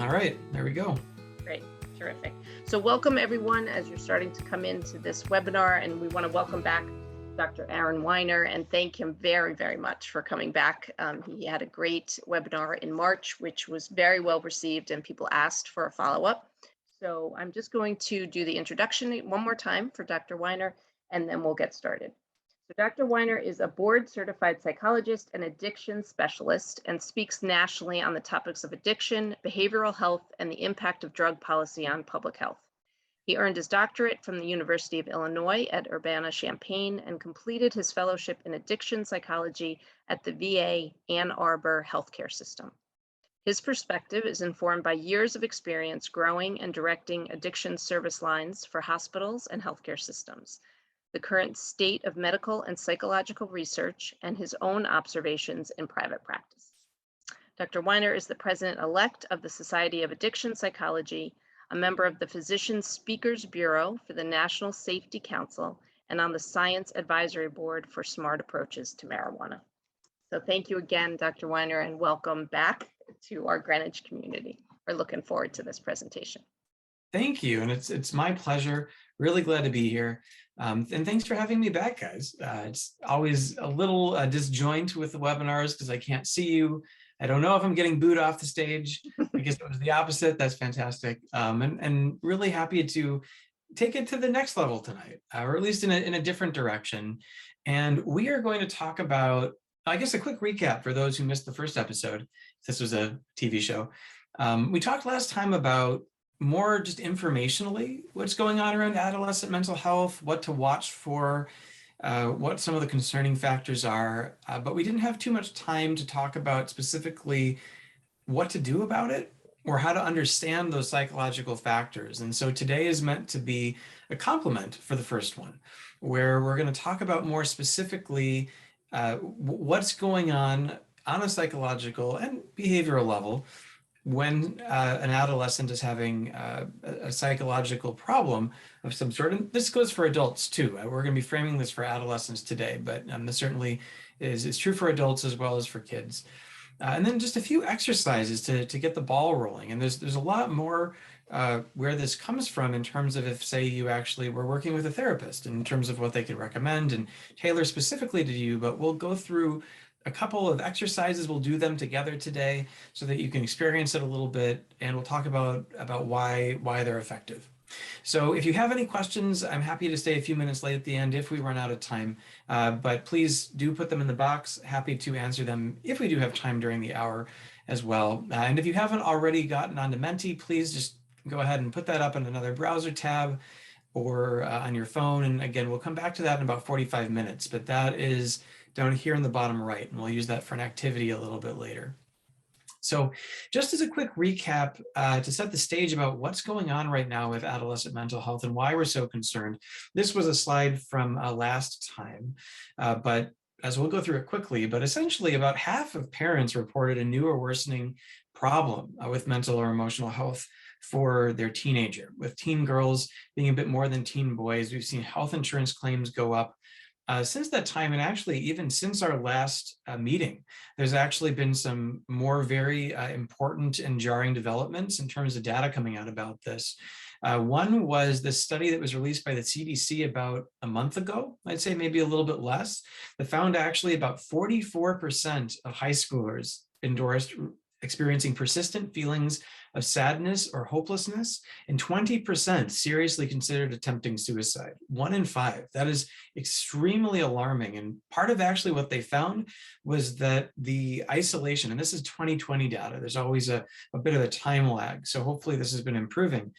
All right, there we go. Great, terrific. So welcome everyone as you're starting to come into this webinar, and we want to welcome back Dr. Aaron Weiner and thank him very, very much for coming back. He had a great webinar in March, which was very well received and people asked for a follow-up. So I'm just going to do the introduction one more time for Dr. Weiner, and then we'll get started. So Dr. Weiner is a board-certified psychologist and addiction specialist and speaks nationally on the topics of addiction, behavioral health, and the impact of drug policy on public health. He earned his doctorate from the University of Illinois at Urbana-Champaign and completed his fellowship in addiction psychology at the VA Ann Arbor healthcare system. His perspective is informed by years of experience growing and directing addiction service lines for hospitals and healthcare systems, the current state of medical and psychological research, and his own observations in private practice. Dr. Weiner is the president-elect of the Society of Addiction Psychology, a member of the Physician Speakers Bureau for the National Safety Council, and on the Science Advisory Board for Smart Approaches to Marijuana. So thank you again, Dr. Weiner, and welcome back to our Greenwich community. We're looking forward to this presentation. Thank you, and it's my pleasure. Really glad to be here. And thanks for having me back, guys. It's always a little disjoint with the webinars because I can't see you. I don't know if I'm getting booed off the stage. I guess it was the opposite. That's fantastic. And really happy to take it to the next level tonight, or at least in a different direction. And we are going to talk about, I guess, a quick recap for those who missed the first episode. This was a TV show. We talked last time about more just informationally what's going on around adolescent mental health, what to watch for, what some of the concerning factors are, but we didn't have too much time to talk about specifically what to do about it or how to understand those psychological factors. And so today is meant to be a complement for the first one, where we're going to talk about more specifically what's going on a psychological and behavioral level when an adolescent is having a psychological problem of some sort. And this goes for adults too. We're going to be framing this for adolescents today, but this certainly is true for adults as well as for kids. And then just a few exercises to get the ball rolling. And there's a lot more where this comes from in terms of if, say, you actually were working with a therapist in terms of what they could recommend and tailor specifically to you, but we'll go through a couple of exercises. We'll do them together today so that you can experience it a little bit, and we'll talk about why they're effective. So if you have any questions, I'm happy to stay a few minutes late at the end if we run out of time, but please do put them in the box. Happy to answer them if we do have time during the hour as well. And if you haven't already gotten onto Menti, please just go ahead and put that up in another browser tab or on your phone. And again, we'll come back to that in about 45 minutes, but that is down here in the bottom right, and we'll use that for an activity a little bit later. So just as a quick recap to set the stage about what's going on right now with adolescent mental health and why we're so concerned. This was a slide from last time, but as we'll go through it quickly, but essentially about half of parents reported a new or worsening problem with mental or emotional health for their teenager. With teen girls being a bit more than teen boys, we've seen health insurance claims go up since that time, and actually even since our last meeting. There's actually been some more very important and jarring developments in terms of data coming out about this. One was the study that was released by the CDC about a month ago, I'd say maybe a little bit less, that found actually about 44% of high schoolers endorsed experiencing persistent feelings of sadness or hopelessness, and 20% seriously considered attempting suicide. 1 in 5. That is extremely alarming. And part of actually what they found was that the isolation, and this is 2020 data, there's always a bit of a time lag, so hopefully this has been improving.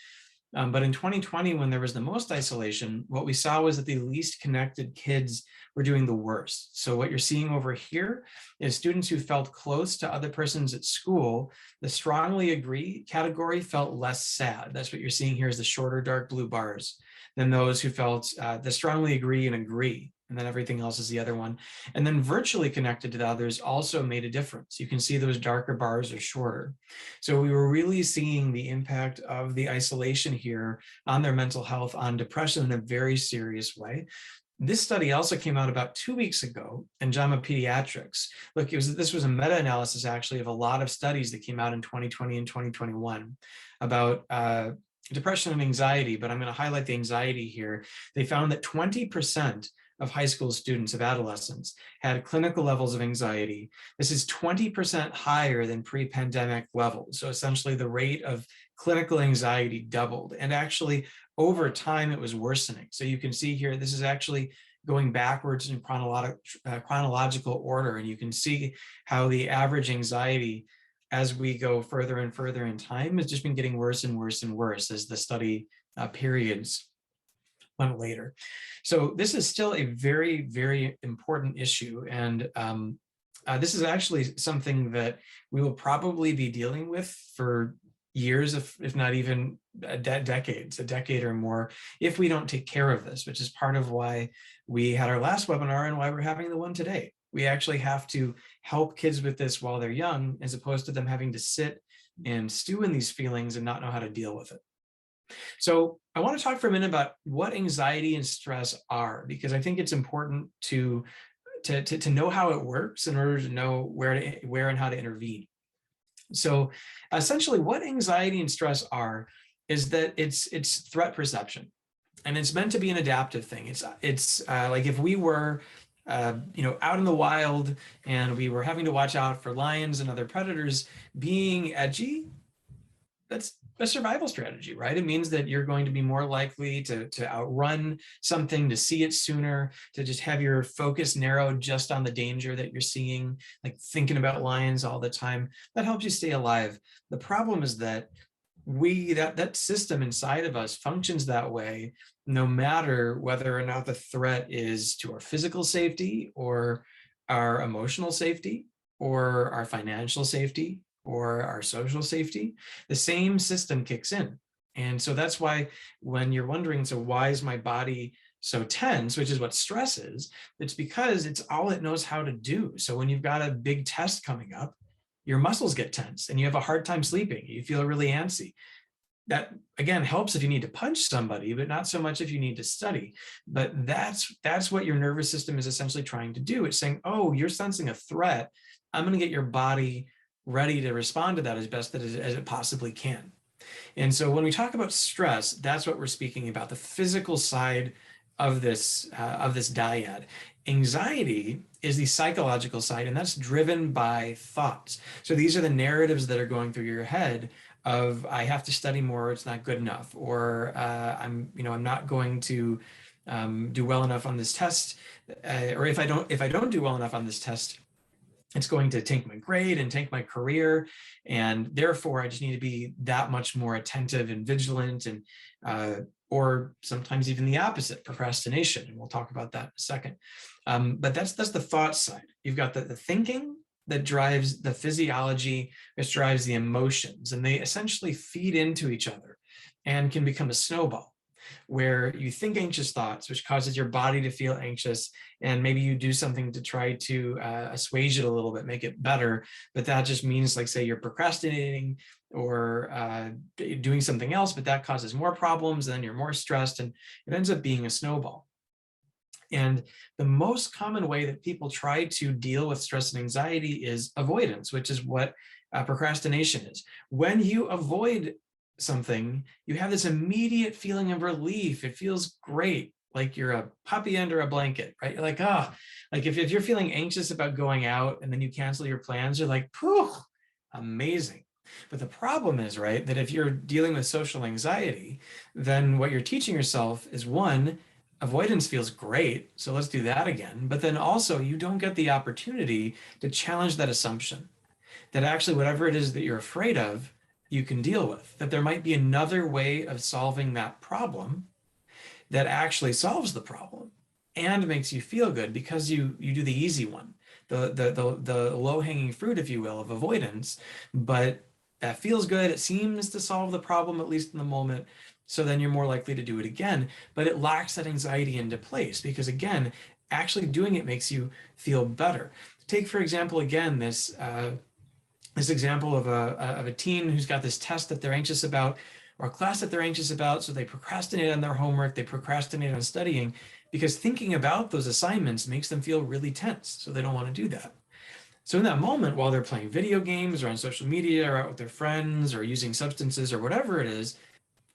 But in 2020, when there was the most isolation, what we saw was that the least connected kids were doing the worst. So what you're seeing over here is students who felt close to other persons at school. The strongly agree category felt less sad. That's what you're seeing here is the shorter dark blue bars than those who felt the strongly agree and agree. And then everything else is the other one. And then virtually connected to the others also made a difference. You can see those darker bars are shorter. So we were really seeing the impact of the isolation here on their mental health, on depression in a very serious way. This study also came out about 2 weeks ago in JAMA Pediatrics. Look, this was a meta-analysis actually of a lot of studies that came out in 2020 and 2021 about depression and anxiety, but I'm going to highlight the anxiety here. They found that 20% of high school students, of adolescents, had clinical levels of anxiety. This is 20% higher than pre-pandemic levels. So essentially the rate of clinical anxiety doubled, and actually over time it was worsening. So you can see here, this is actually going backwards in chronological order, and you can see how the average anxiety as we go further and further in time has just been getting worse and worse and worse as the study periods went later. So this is still a very, very important issue. And this is actually something that we will probably be dealing with for years, if not even decades, a decade or more, if we don't take care of this, which is part of why we had our last webinar and why we're having the one today. We actually have to help kids with this while they're young, as opposed to them having to sit and stew in these feelings and not know how to deal with it. So I want to talk for a minute about what anxiety and stress are, because I think it's important to know how it works in order to know where and how to intervene. So essentially what anxiety and stress are is that it's threat perception, and it's meant to be an adaptive thing. It's like if we were out in the wild and we were having to watch out for lions and other predators, being edgy, that's a survival strategy, right? It means that you're going to be more likely to outrun something, to see it sooner, to just have your focus narrowed just on the danger that you're seeing, like thinking about lions all the time. That helps you stay alive. The problem is that that system inside of us functions that way, no matter whether or not the threat is to our physical safety or our emotional safety or our financial safety or our social safety. The same system kicks in. And so that's why when you're wondering, so why is my body so tense, which is what stress is, it's because it's all it knows how to do. So when you've got a big test coming up, your muscles get tense and you have a hard time sleeping. You feel really antsy. That, again, helps if you need to punch somebody, but not so much if you need to study. But that's what your nervous system is essentially trying to do. It's saying, oh, you're sensing a threat. I'm going to get your body ready to respond to that as best as it possibly can. And so when we talk about stress, that's what we're speaking about, the physical side of this dyad. Anxiety is the psychological side, and that's driven by thoughts. So these are the narratives that are going through your head of, I have to study more, it's not good enough, or I'm not going to do well enough on this test, or if I don't do well enough on this test, it's going to tank my grade and tank my career, and therefore I just need to be that much more attentive and vigilant, and or sometimes even the opposite, procrastination, and we'll talk about that in a second. But that's the thought side. You've got the thinking that drives the physiology, which drives the emotions, and they essentially feed into each other and can become a snowball, where you think anxious thoughts, which causes your body to feel anxious, and maybe you do something to try to assuage it a little bit, make it better, but that just means, like, say you're procrastinating or doing something else, but that causes more problems, and then you're more stressed, and it ends up being a snowball. And the most common way that people try to deal with stress and anxiety is avoidance, which is what procrastination is. When you avoid something, you have this immediate feeling of relief. It feels great, like you're a puppy under a blanket, right? You're like, like if you're feeling anxious about going out and then you cancel your plans, you're like, phew, amazing. But the problem is, right, that if you're dealing with social anxiety, then what you're teaching yourself is, one, avoidance feels great, so let's do that again. But then also you don't get the opportunity to challenge that assumption that actually whatever it is that you're afraid of, you can deal with, that there might be another way of solving that problem that actually solves the problem and makes you feel good, because you do the easy one, the low-hanging fruit, if you will, of avoidance, but that feels good. It seems to solve the problem, at least in the moment. So then you're more likely to do it again, but it locks that anxiety into place, because again, actually doing it makes you feel better. Take, for example, again, this example of a teen who's got this test that they're anxious about, or a class that they're anxious about, so they procrastinate on their homework, they procrastinate on studying. because thinking about those assignments makes them feel really tense. So they don't want to do that. So in that moment, while they're playing video games or on social media or out with their friends or using substances or whatever it is,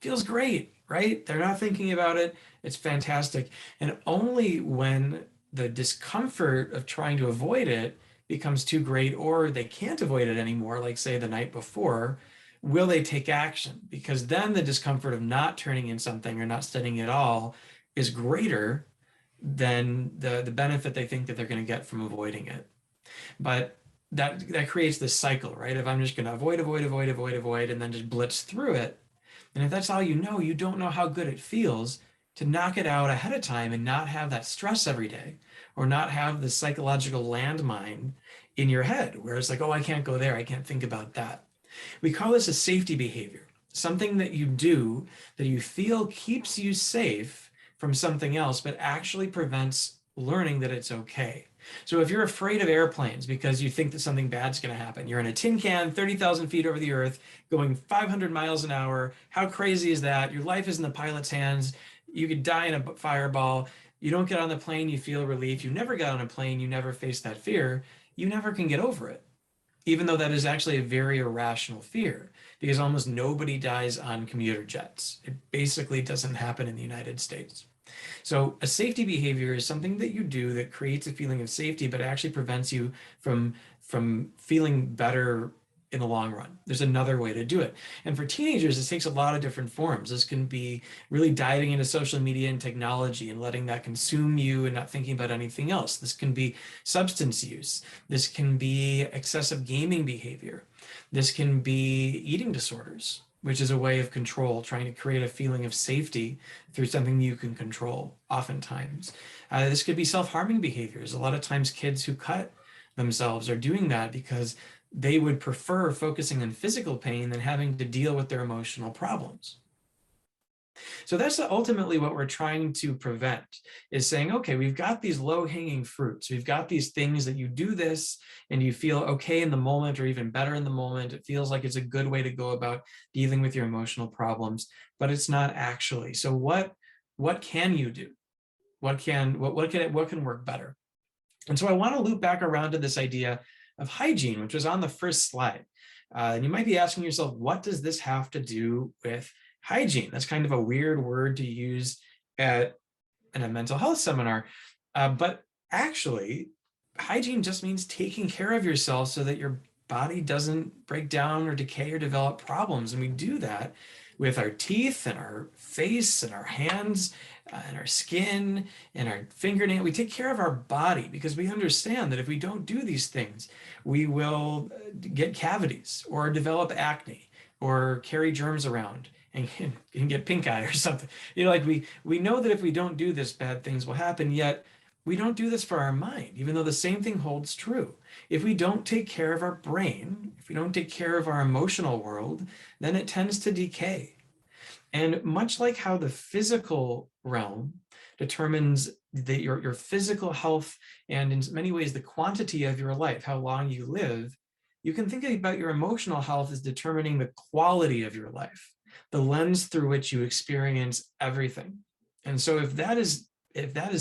feels great, right? They're not thinking about it. It's fantastic. And only when the discomfort of trying to avoid it becomes too great or they can't avoid it anymore, like say the night before, will they take action? Because then the discomfort of not turning in something or not studying at all is greater than the benefit they think that they're going to get from avoiding it. But that creates this cycle, right? If I'm just going to avoid, and then just blitz through it, and if that's all you don't know how good it feels to knock it out ahead of time and not have that stress every day or not have the psychological landmine in your head where it's like, oh, I can't go there. I can't think about that. We call this a safety behavior, something that you do that you feel keeps you safe from something else, but actually prevents learning that it's okay. So if you're afraid of airplanes because you think that something bad's going to happen, you're in a tin can 30,000 feet over the earth, going 500 miles an hour. How crazy is that? Your life is in the pilot's hands. You could die in a fireball. You don't get on the plane, you feel relief. You never got on a plane, you never face that fear. You never can get over it, even though that is actually a very irrational fear, because almost nobody dies on commuter jets. It basically doesn't happen in the United States. So a safety behavior is something that you do that creates a feeling of safety, but actually prevents you from feeling better in the long run. There's another way to do it. And for teenagers, this takes a lot of different forms. This can be really diving into social media and technology and letting that consume you and not thinking about anything else. This can be substance use. This can be excessive gaming behavior. This can be eating disorders, which is a way of control, trying to create a feeling of safety through something you can control, oftentimes. This could be self-harming behaviors. A lot of times kids who cut themselves are doing that because they would prefer focusing on physical pain than having to deal with their emotional problems. So that's ultimately what we're trying to prevent, is saying, okay, we've got these low-hanging fruits. We've got these things that you do this and you feel okay in the moment or even better in the moment. It feels like it's a good way to go about dealing with your emotional problems, but it's not actually. So what can you do? What can work better? And so I want to loop back around to this idea of hygiene, which was on the first slide. And you might be asking yourself, what does this have to do with hygiene? That's kind of a weird word to use in a mental health seminar. But actually, hygiene just means taking care of yourself so that your body doesn't break down or decay or develop problems. And we do that with our teeth and our face and our hands and our skin and our fingernail. We take care of our body because we understand that if we don't do these things, we will get cavities or develop acne or carry germs around and get pink eye or something. Like we know that if we don't do this, bad things will happen, yet we don't do this for our mind, even though the same thing holds true. If we don't take care of our brain, if we don't take care of our emotional world, then it tends to decay. And much like how the physical realm determines your physical health and in many ways the quantity of your life, how long you live, you can think about your emotional health as determining the quality of your life, the lens through which you experience everything. And so if that is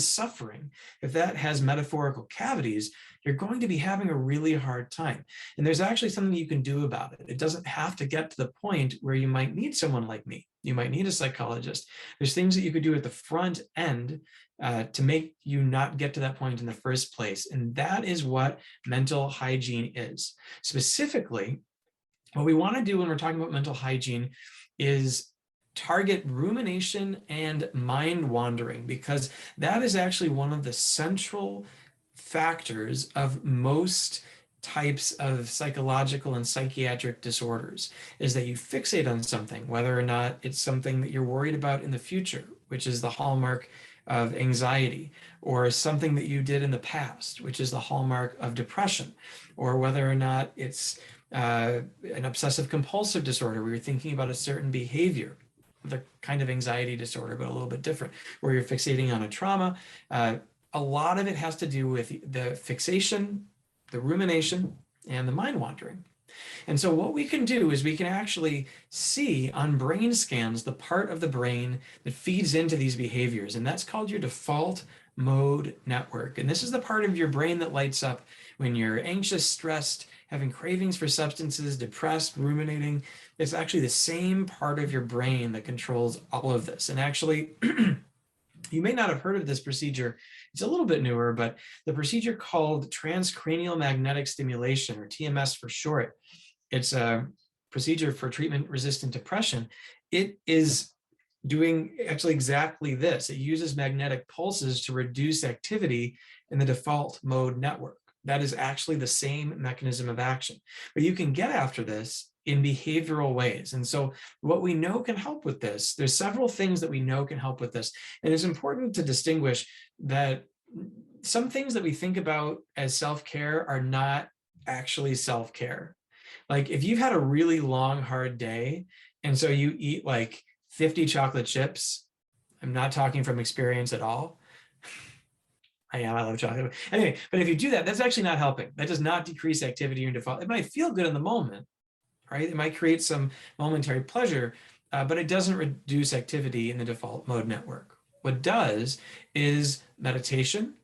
suffering, if that has metaphorical cavities, you're going to be having a really hard time. And there's actually something you can do about it. It doesn't have to get to the point where you might need someone like me. You might need a psychologist. There's things that you could do at the front end to make you not get to that point in the first place. And that is what mental hygiene is. Specifically, what we want to do when we're talking about mental hygiene is target rumination and mind wandering, because that is actually one of the central factors of most types of psychological and psychiatric disorders, is that you fixate on something, whether or not it's something that you're worried about in the future, which is the hallmark of anxiety, or something that you did in the past, which is the hallmark of depression, or whether or not it's an obsessive compulsive disorder where you're thinking about a certain behavior, the kind of anxiety disorder, but a little bit different, where you're fixating on a trauma. A lot of it has to do with the fixation, the rumination, and the mind wandering. And so what we can do is we can actually see on brain scans the part of the brain that feeds into these behaviors, and that's called your default mode network. And this is the part of your brain that lights up when you're anxious, stressed, having cravings for substances, depressed, ruminating. It's actually the same part of your brain that controls all of this. And actually, you may not have heard of this procedure. It's a little bit newer, but the procedure called transcranial magnetic stimulation, or TMS for short, it's a procedure for treatment-resistant depression. It is doing actually exactly this. It uses magnetic pulses to reduce activity in the default mode network. That is actually the same mechanism of action. But you can get after this in behavioral ways. And so what we know can help with this, there's several things that we know can help with this. And it's important to distinguish that some things that we think about as self-care are not actually self-care. Like if you've had a really long, hard day, and so you eat like 50 chocolate chips, I'm not talking from experience at all. I love chocolate. Anyway, but if you do that, that's actually not helping. That does not decrease activity in default. It might feel good in the moment, right? It might create some momentary pleasure, but it doesn't reduce activity in the default mode network. What does is meditation,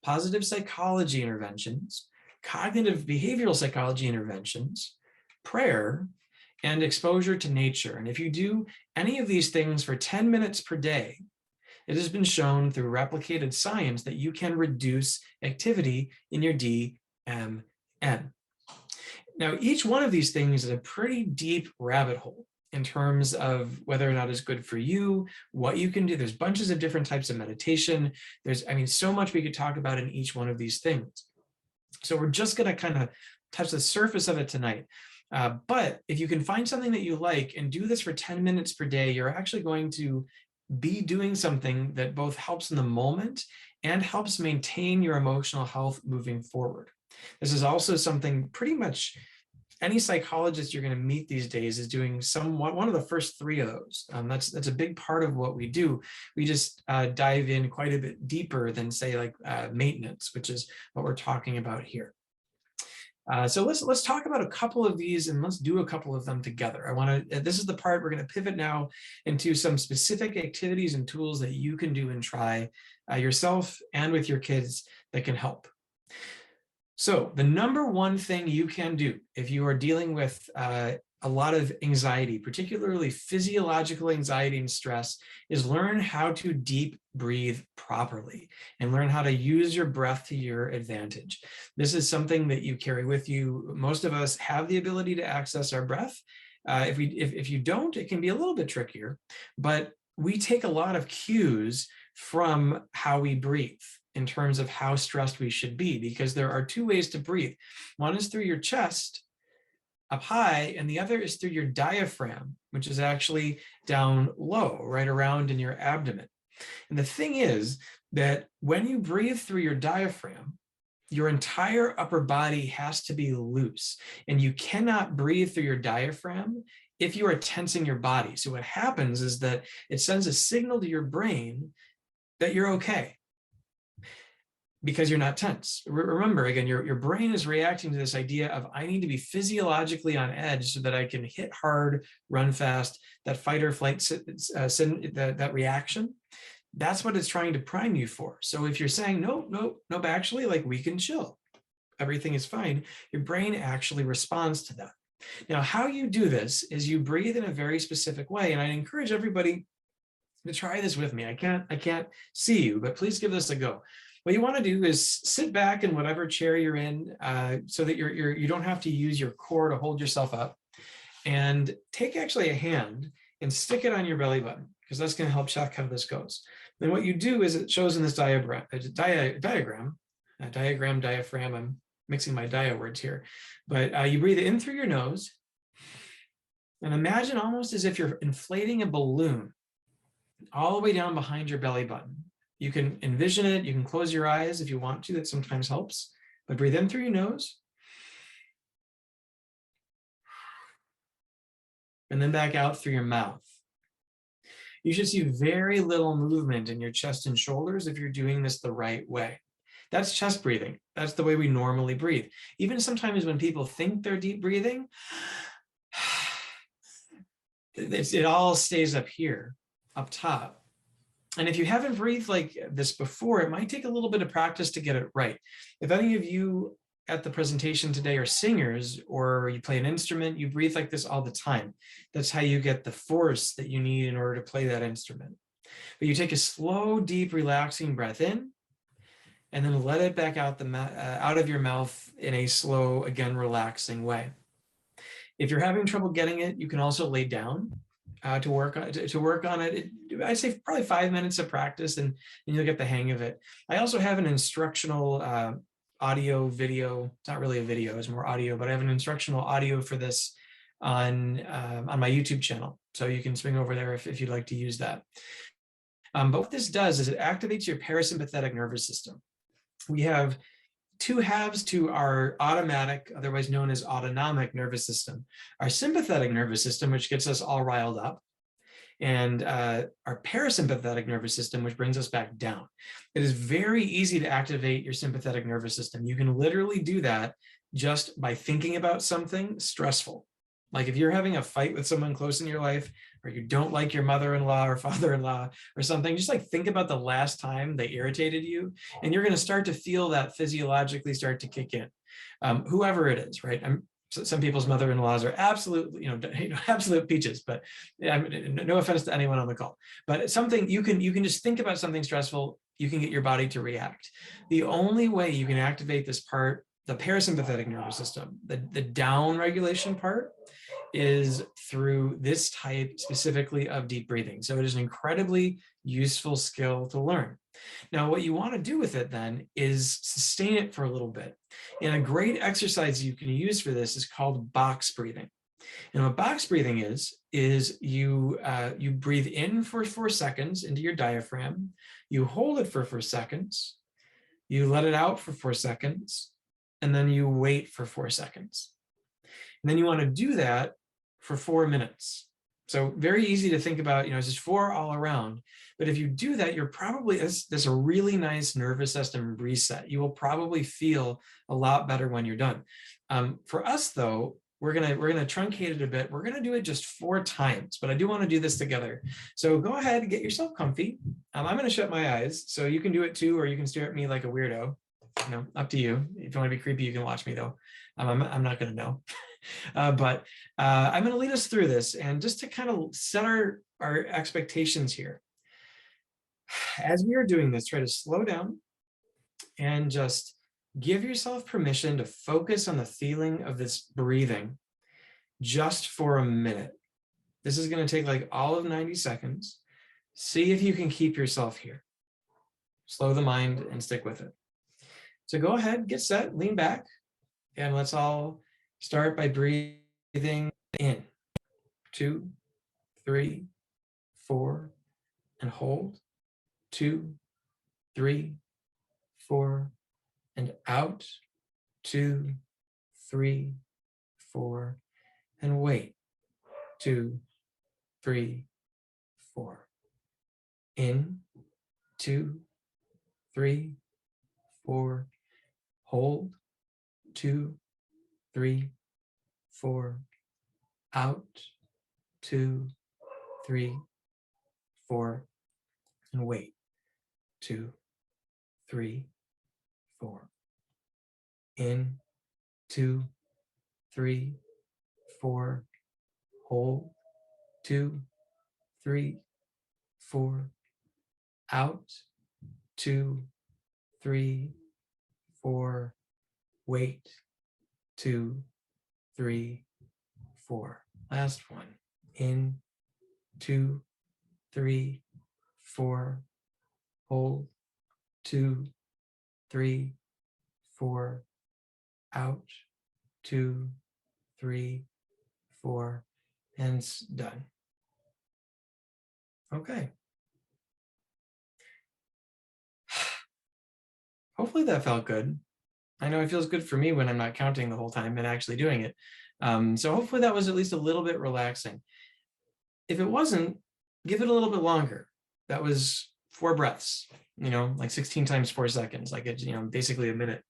positive psychology interventions, cognitive behavioral psychology interventions, prayer, and exposure to nature. And if you do any of these things for 10 minutes per day, it has been shown through replicated science that you can reduce activity in your DMN. Now, each one of these things is a pretty deep rabbit hole in terms of whether or not it's good for you, what you can do. There's bunches of different types of meditation. There's, so much we could talk about in each one of these things. So we're just going to kind of touch the surface of it tonight. But if you can find something that you like and do this for 10 minutes per day, you're actually going to be doing something that both helps in the moment and helps maintain your emotional health moving forward. This is also something pretty much any psychologist you're going to meet these days is doing one of the first three of those. That's a big part of what we do. We just dive in quite a bit deeper than, say, like maintenance, which is what we're talking about here. So let's talk about a couple of these, and let's do a couple of them together. This is the part we're going to pivot now into some specific activities and tools that you can do and try yourself and with your kids that can help. So the number one thing you can do if you are dealing with a lot of anxiety, particularly physiological anxiety and stress, is learn how to deep breathe properly and learn how to use your breath to your advantage. This is something that you carry with you. Most of us have the ability to access our breath. If you don't, it can be a little bit trickier, but we take a lot of cues from how we breathe in terms of how stressed we should be, because there are two ways to breathe. One is through your chest up high, and the other is through your diaphragm, which is actually down low, right around in your abdomen. And the thing is that when you breathe through your diaphragm, your entire upper body has to be loose, and you cannot breathe through your diaphragm if you are tensing your body. So what happens is that it sends a signal to your brain that you're okay, because you're not tense. Remember, again, your brain is reacting to this idea of, I need to be physiologically on edge so that I can hit hard, run fast, that fight or flight, that reaction. That's what it's trying to prime you for. So if you're saying, no, actually, like, we can chill, everything is fine, your brain actually responds to that. Now, how you do this is you breathe in a very specific way. And I encourage everybody to try this with me. I can't see you, but please give this a go. What you want to do is sit back in whatever chair you're in, so that you don't have to use your core to hold yourself up, and take actually a hand and stick it on your belly button, because that's going to help check how this goes. Then what you do is, it shows in this diagram, diaphragm, I'm mixing my dia words here, but you breathe in through your nose, and imagine almost as if you're inflating a balloon all the way down behind your belly button. You can envision it. You can close your eyes if you want to. That sometimes helps. But breathe in through your nose. And then back out through your mouth. You should see very little movement in your chest and shoulders if you're doing this the right way. That's chest breathing. That's the way we normally breathe. Even sometimes when people think they're deep breathing, it all stays up here, up top. And if you haven't breathed like this before, it might take a little bit of practice to get it right. If any of you at the presentation today are singers or you play an instrument, you breathe like this all the time. That's how you get the force that you need in order to play that instrument. But you take a slow, deep, relaxing breath in, and then let it back out out of your mouth in a slow, again, relaxing way. If you're having trouble getting it, you can also lay down to work on it. I'd say probably 5 minutes of practice, and you'll get the hang of it. I also have an instructional audio video. It's not really a video, it's more audio, but I have an instructional audio for this on my YouTube channel. So you can swing over there if you'd like to use that. But what this does is it activates your parasympathetic nervous system. We have two halves to our automatic, otherwise known as autonomic nervous system. Our sympathetic nervous system, which gets us all riled up, and our parasympathetic nervous system, which brings us back down. It is very easy to activate your sympathetic nervous system. You can literally do that just by thinking about something stressful. Like if you're having a fight with someone close in your life, or you don't like your mother-in-law or father-in-law or something, just like think about the last time they irritated you, and you're going to start to feel that physiologically start to kick in. Whoever it is, right? Some people's mother-in-laws are absolutely, absolute peaches, but no offense to anyone on the call, but it's something you can just think about something stressful, you can get your body to react. The only way you can activate this part, the parasympathetic nervous system, the down regulation part, is through this type specifically of deep breathing. So it is an incredibly useful skill to learn. Now, what you want to do with it then is sustain it for a little bit. And a great exercise you can use for this is called box breathing. And what box breathing is you breathe in for 4 seconds into your diaphragm, you hold it for 4 seconds, you let it out for 4 seconds, and then you wait for 4 seconds. And then you want to do that for 4 minutes. So very easy to think about, it's just 4 all around. But if you do that, you're probably, there's a really nice nervous system reset. You will probably feel a lot better when you're done. For us though, we're gonna truncate it a bit. We're gonna do it just 4 times, but I do want to do this together. So go ahead and get yourself comfy. I'm gonna shut my eyes, so you can do it too, or you can stare at me like a weirdo. Up to you. If you want to be creepy, you can watch me though. I'm not gonna know. But I'm going to lead us through this, and just to kind of set our expectations here. As we are doing this, try to slow down and just give yourself permission to focus on the feeling of this breathing just for a minute. This is going to take like all of 90 seconds. See if you can keep yourself here. Slow the mind and stick with it. So go ahead, get set, lean back, and let's all start by breathing in. 2, 3, 4, and hold. 2, 3, 4, and out. 2, 3, 4, and wait. 2, 3, 4. In. 2, 3, 4. Hold. 2, 3, 4. Out. 2, 3, 4. And wait. 2, 3, 4. In. 2, 3, 4. Hold. 2, 3, 4. Out. 2, 3, 4. Wait. 2, 3, 4. Last one. In. 2, 3, 4. Hold. 2, 3, 4. Out. 2, 3, 4. And it's done. Okay. Hopefully that felt good. I know it feels good for me when I'm not counting the whole time and actually doing it. So hopefully that was at least a little bit relaxing. If it wasn't, give it a little bit longer. That was 4 breaths, like 16 times 4 seconds, like it's, basically a minute.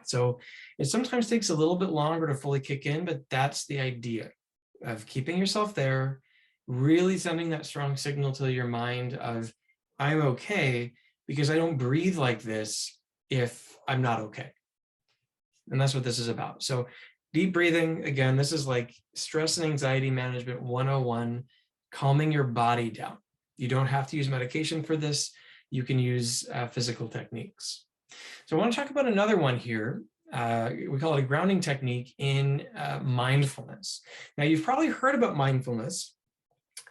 So it sometimes takes a little bit longer to fully kick in, but that's the idea of keeping yourself there, really sending that strong signal to your mind of, I'm okay because I don't breathe like this if I'm not okay. And that's what this is about. So deep breathing, again, this is like stress and anxiety management 101, calming your body down. You don't have to use medication for this. You can use physical techniques. So I want to talk about another one here. We call it a grounding technique in mindfulness. Now, you've probably heard about mindfulness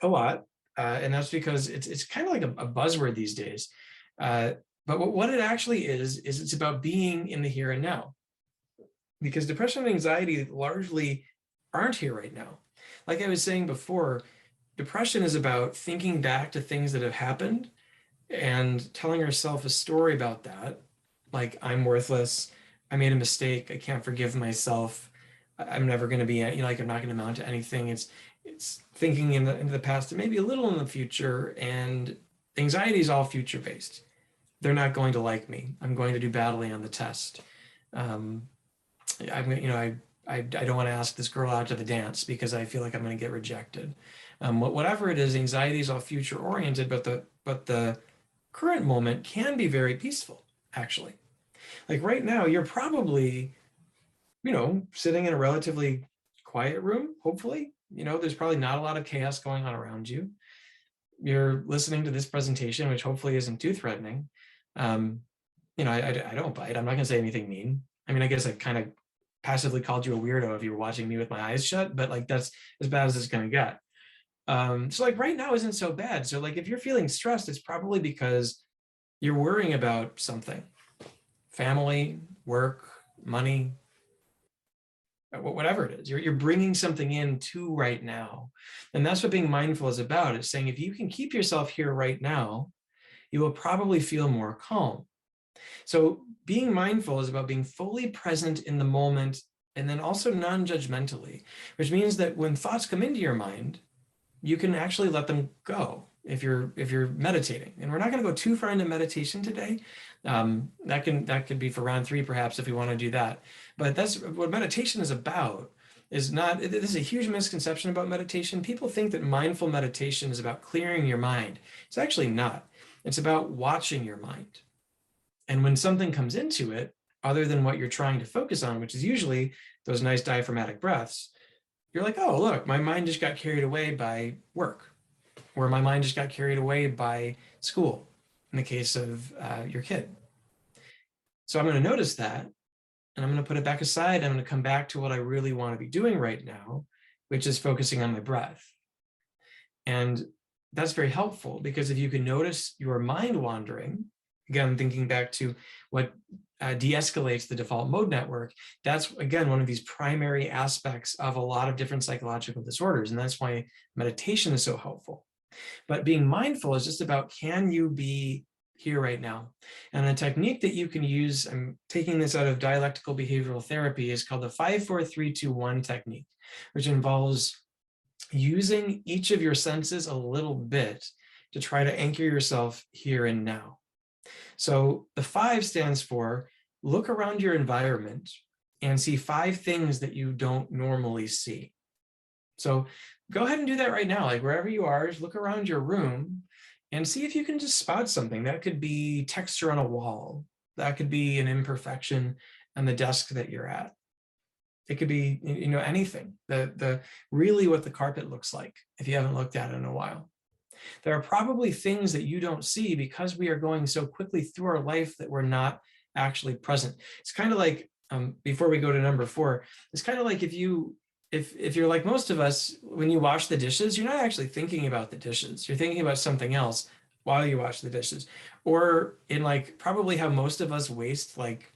a lot, and that's because it's kind of like a buzzword these days. But what it actually is it's about being in the here and now. Because depression and anxiety largely aren't here right now. Like I was saying before, depression is about thinking back to things that have happened and telling yourself a story about that. Like, I'm worthless, I made a mistake, I can't forgive myself, I'm never going to be, like, I'm not going to amount to anything. It's thinking into the past and maybe a little in the future, and anxiety is all future based. They're not going to like me. I'm going to do badly on the test. I don't want to ask this girl out to the dance because I feel like I'm going to get rejected. Whatever it is, anxiety is all future oriented, but the current moment can be very peaceful, actually. Like right now, you're probably, sitting in a relatively quiet room, hopefully. There's probably not a lot of chaos going on around you. You're listening to this presentation, which hopefully isn't too threatening. I don't bite. I'm not going to say anything mean. I mean, I guess I kind of passively called you a weirdo if you were watching me with my eyes shut, but like that's as bad as it's going to get. So like right now isn't so bad. So like if you're feeling stressed, it's probably because you're worrying about something, family, work, money, whatever it is. You're bringing something in to right now. And that's what being mindful is about. It's saying if you can keep yourself here right now, you will probably feel more calm. So being mindful is about being fully present in the moment, and then also non-judgmentally, which means that when thoughts come into your mind, you can actually let them go if you're meditating. And we're not going to go too far into meditation today. That could be for round 3, perhaps, if we want to do that. But that's what meditation is about. This is a huge misconception about meditation. People think that mindful meditation is about clearing your mind. It's actually not. It's about watching your mind. And when something comes into it, other than what you're trying to focus on, which is usually those nice diaphragmatic breaths, you're like, oh, look, my mind just got carried away by work, or my mind just got carried away by school, in the case of your kid. So I'm going to notice that, and I'm going to put it back aside. I'm going to come back to what I really want to be doing right now, which is focusing on my breath. And that's very helpful, because if you can notice your mind wandering, again, thinking back to what de-escalates the default mode network, that's, again, one of these primary aspects of a lot of different psychological disorders. And that's why meditation is so helpful. But being mindful is just about, can you be here right now? And a technique that you can use, I'm taking this out of dialectical behavioral therapy, is called the 5-4-3-2-1 technique, which involves using each of your senses a little bit to try to anchor yourself here and now. So the 5 stands for, look around your environment and see 5 things that you don't normally see. So go ahead and do that right now. Like wherever you are, just look around your room and see if you can just spot something. That could be texture on a wall. That could be an imperfection on the desk that you're at. It could be, anything. Really what the carpet looks like if you haven't looked at it in a while. There are probably things that you don't see because we are going so quickly through our life that we're not actually present. It's kind of like, before we go to number 4, it's kind of like if you're like most of us, when you wash the dishes, you're not actually thinking about the dishes. You're thinking about something else while you wash the dishes. Or in like probably how most of us waste like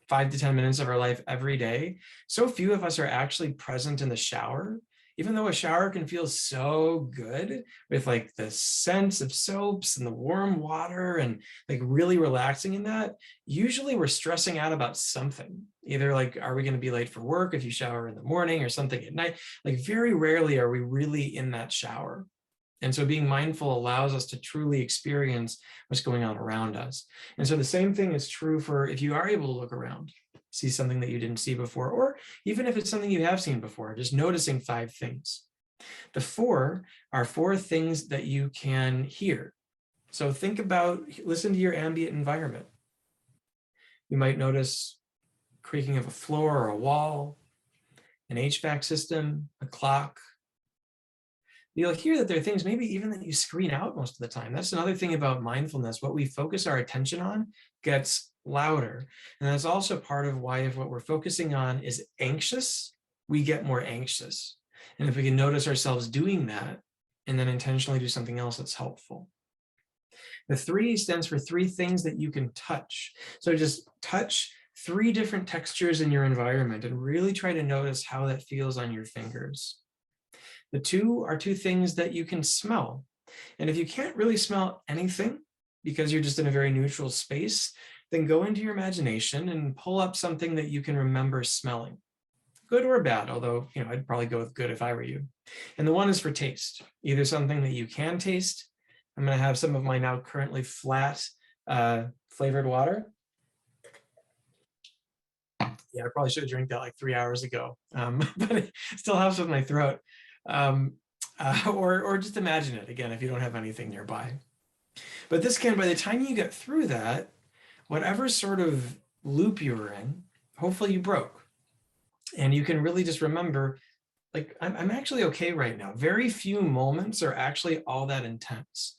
5 to 10 minutes of our life every day. So few of us are actually present in the shower. Even though a shower can feel so good with like the scents of soaps and the warm water and like really relaxing in that, usually we're stressing out about something. Either like, are we going to be late for work if you shower in the morning, or something at night? Like very rarely are we really in that shower. And so being mindful allows us to truly experience what's going on around us. And so the same thing is true for if you are able to look around, see something that you didn't see before, or even if it's something you have seen before, just noticing 5 things. The 4 are 4 things that you can hear. So think about, listen to your ambient environment. You might notice creaking of a floor or a wall, an HVAC system, a clock. You'll hear that there are things maybe even that you screen out most of the time. That's another thing about mindfulness. What we focus our attention on gets louder. And that's also part of why if what we're focusing on is anxious, we get more anxious. And if we can notice ourselves doing that and then intentionally do something else that's helpful. The 3 stands for 3 things that you can touch. So just touch 3 different textures in your environment and really try to notice how that feels on your fingers. The 2 are 2 things that you can smell. And if you can't really smell anything because you're just in a very neutral space, then go into your imagination and pull up something that you can remember smelling, good or bad, although, I'd probably go with good if I were you. And the 1 is for taste, either something that you can taste. I'm going to have some of my now currently flat flavored water. Yeah, I probably should have drank that like 3 hours ago, but it still helps with my throat. Or just imagine it again if you don't have anything nearby. But this can, by the time you get through that, whatever sort of loop you were in, hopefully you broke. And you can really just remember, like, I'm actually okay right now. Very few moments are actually all that intense.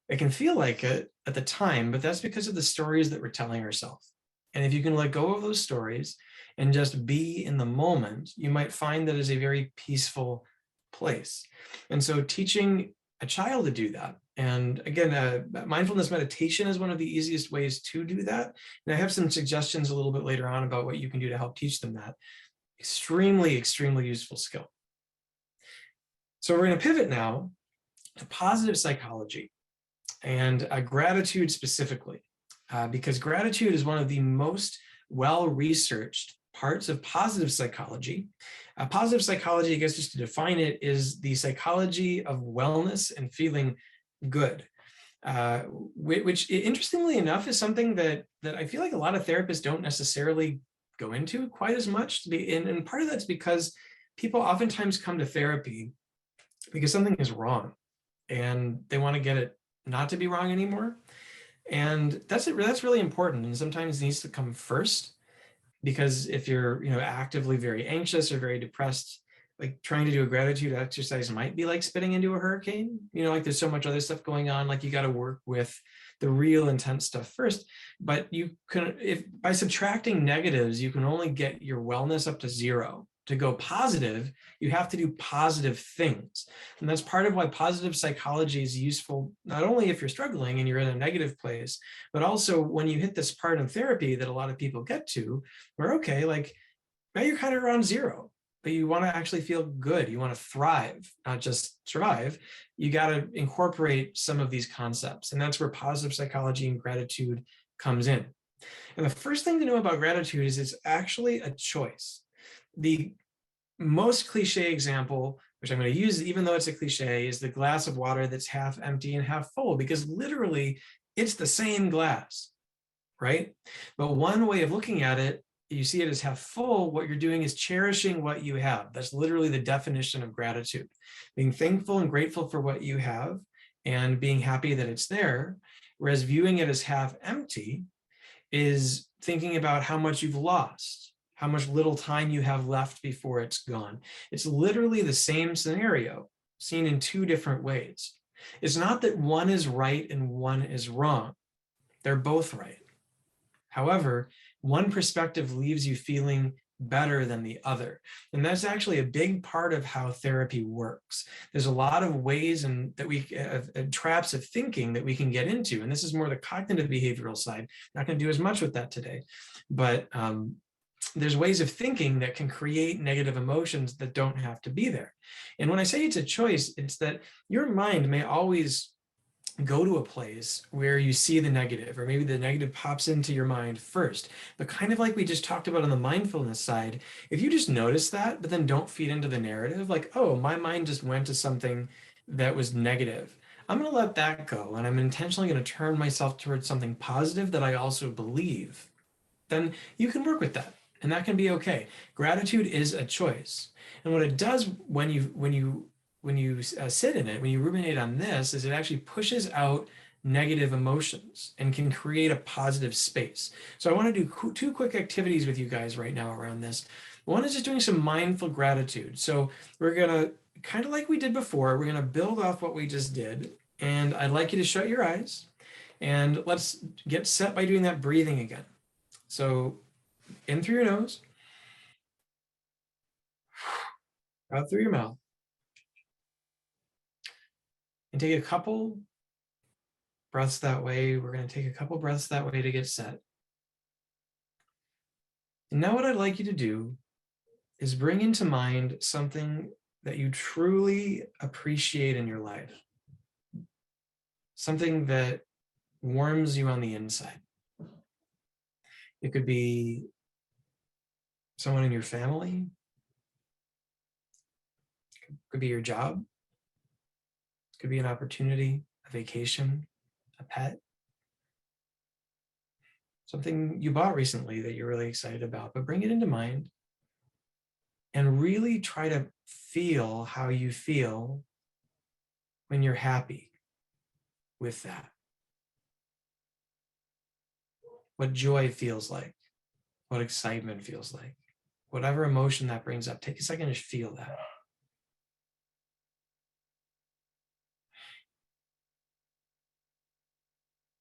It can feel like it at the time, but that's because of the stories that we're telling ourselves. And if you can let go of those stories and just be in the moment, you might find that is a very peaceful place. And so teaching a child to do that, and again, mindfulness meditation is one of the easiest ways to do that. And I have some suggestions a little bit later on about what you can do to help teach them that. Extremely, extremely useful skill. So we're going to pivot now to positive psychology and gratitude specifically, because gratitude is one of the most well-researched parts of positive psychology. Positive psychology, I guess just to define it, is the psychology of wellness and feeling good, which interestingly enough is something that I feel like a lot of therapists don't necessarily go into quite as much. And part of that's because people oftentimes come to therapy because something is wrong and they want to get it not to be wrong anymore. And that's really important, and sometimes it needs to come first, because if you're actively very anxious or very depressed, like trying to do a gratitude exercise might be like spitting into a hurricane. Like there's so much other stuff going on, like you got to work with the real intense stuff first. But you can, if by subtracting negatives, you can only get your wellness up to 0. To go positive, you have to do positive things. And that's part of why positive psychology is useful, not only if you're struggling and you're in a negative place, but also when you hit this part in therapy that a lot of people get to, where, okay, like now you're kind of around 0, but you want to actually feel good. You want to thrive, not just survive. You got to incorporate some of these concepts. And that's where positive psychology and gratitude comes in. And the first thing to know about gratitude is it's actually a choice. The most cliche example, which I'm going to use, even though it's a cliche, is the glass of water that's half empty and half full, because literally it's the same glass, right? But one way of looking at it, you see it as half full, what you're doing is cherishing what you have. That's literally the definition of gratitude, being thankful and grateful for what you have and being happy that it's there. Whereas viewing it as half empty is thinking about how much you've lost, how much little time you have left before it's gone. It's literally the same scenario seen in 2 different ways. It's not that one is right and one is wrong. They're both right. However, one perspective leaves you feeling better than the other. And that's actually a big part of how therapy works. There's a lot of ways and that we traps of thinking that we can get into. And this is more the cognitive behavioral side. Not going to do as much with that today, but there's ways of thinking that can create negative emotions that don't have to be there. And when I say it's a choice, it's that your mind may always go to a place where you see the negative, or maybe the negative pops into your mind first. But kind of like we just talked about on the mindfulness side, if you just notice that, but then don't feed into the narrative, like, oh, my mind just went to something that was negative, I'm going to let that go. And I'm intentionally going to turn myself towards something positive that I also believe. Then you can work with that. And that can be okay. Gratitude is a choice. And what it does when you sit in it, when you ruminate on this, is it actually pushes out negative emotions and can create a positive space. So I want to do two quick activities with you guys right now around this. One is just doing some mindful gratitude. So we're going to, kind of like we did before, we're going to build off what we just did. And I'd like you to shut your eyes and let's get set by doing that breathing again. So in through your nose, out through your mouth. And take a couple breaths that way. We're going to take a couple breaths that way to get set. And now what I'd like you to do is bring into mind something that you truly appreciate in your life. Something that warms you on the inside. It could be someone in your family. It could be your job. It could be an opportunity, a vacation, a pet. Something you bought recently that you're really excited about, but bring it into mind and really try to feel how you feel when you're happy with that. What joy feels like, what excitement feels like, whatever emotion that brings up, take a second to feel that.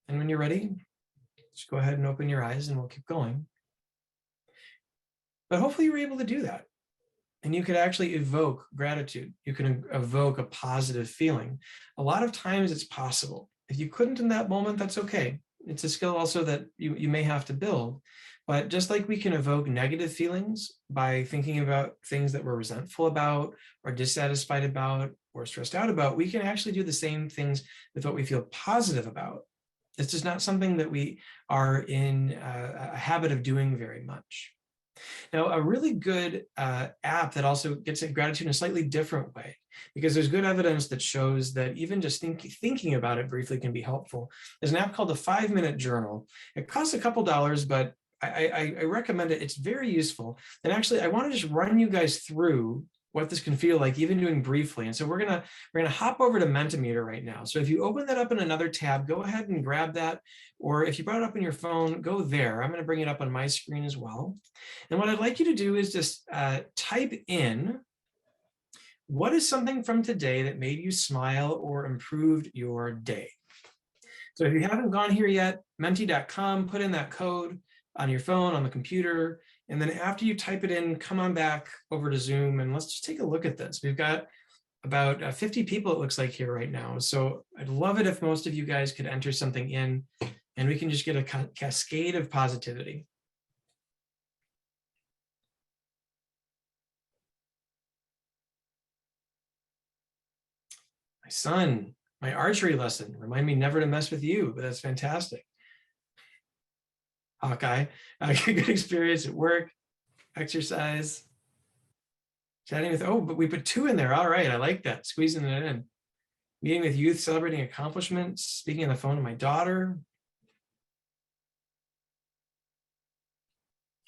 And when you're ready, just go ahead and open your eyes and we'll keep going. But hopefully you were able to do that. And you could actually evoke gratitude. You can evoke a positive feeling. A lot of times it's possible. If you couldn't in that moment, that's okay. It's a skill also that you may have to build. But just like we can evoke negative feelings by thinking about things that we're resentful about or dissatisfied about or stressed out about, we can actually do the same things with what we feel positive about. It's just not something that we are in a habit of doing very much. Now, a really good app that also gets at gratitude in a slightly different way, because there's good evidence that shows that even just thinking about it briefly can be helpful. There's an app called the 5-Minute Journal. It costs a couple dollars, but I recommend it. It's very useful. And actually, I want to just run you guys through what this can feel like, even doing briefly. And so we're gonna hop over to Mentimeter right now. So if you open that up in another tab, go ahead and grab that. Or if you brought it up on your phone, go there. I'm gonna bring it up on my screen as well. And what I'd like you to do is just type in, what is something from today that made you smile or improved your day? So if you haven't gone here yet, menti.com, put in that code on your phone, on the computer, and then after you type it in, come on back over to Zoom and let's just take a look at this. We've got about 50 people, it looks like, here right now. So I'd love it if most of you guys could enter something in and we can just get a cascade of positivity. My son, my archery lesson, remind me never to mess with you, but that's fantastic. Hawkeye, good experience at work, exercise, chatting with, oh, but we put 2 in there. All right, I like that, squeezing it in. Meeting with youth, celebrating accomplishments, speaking on the phone to my daughter.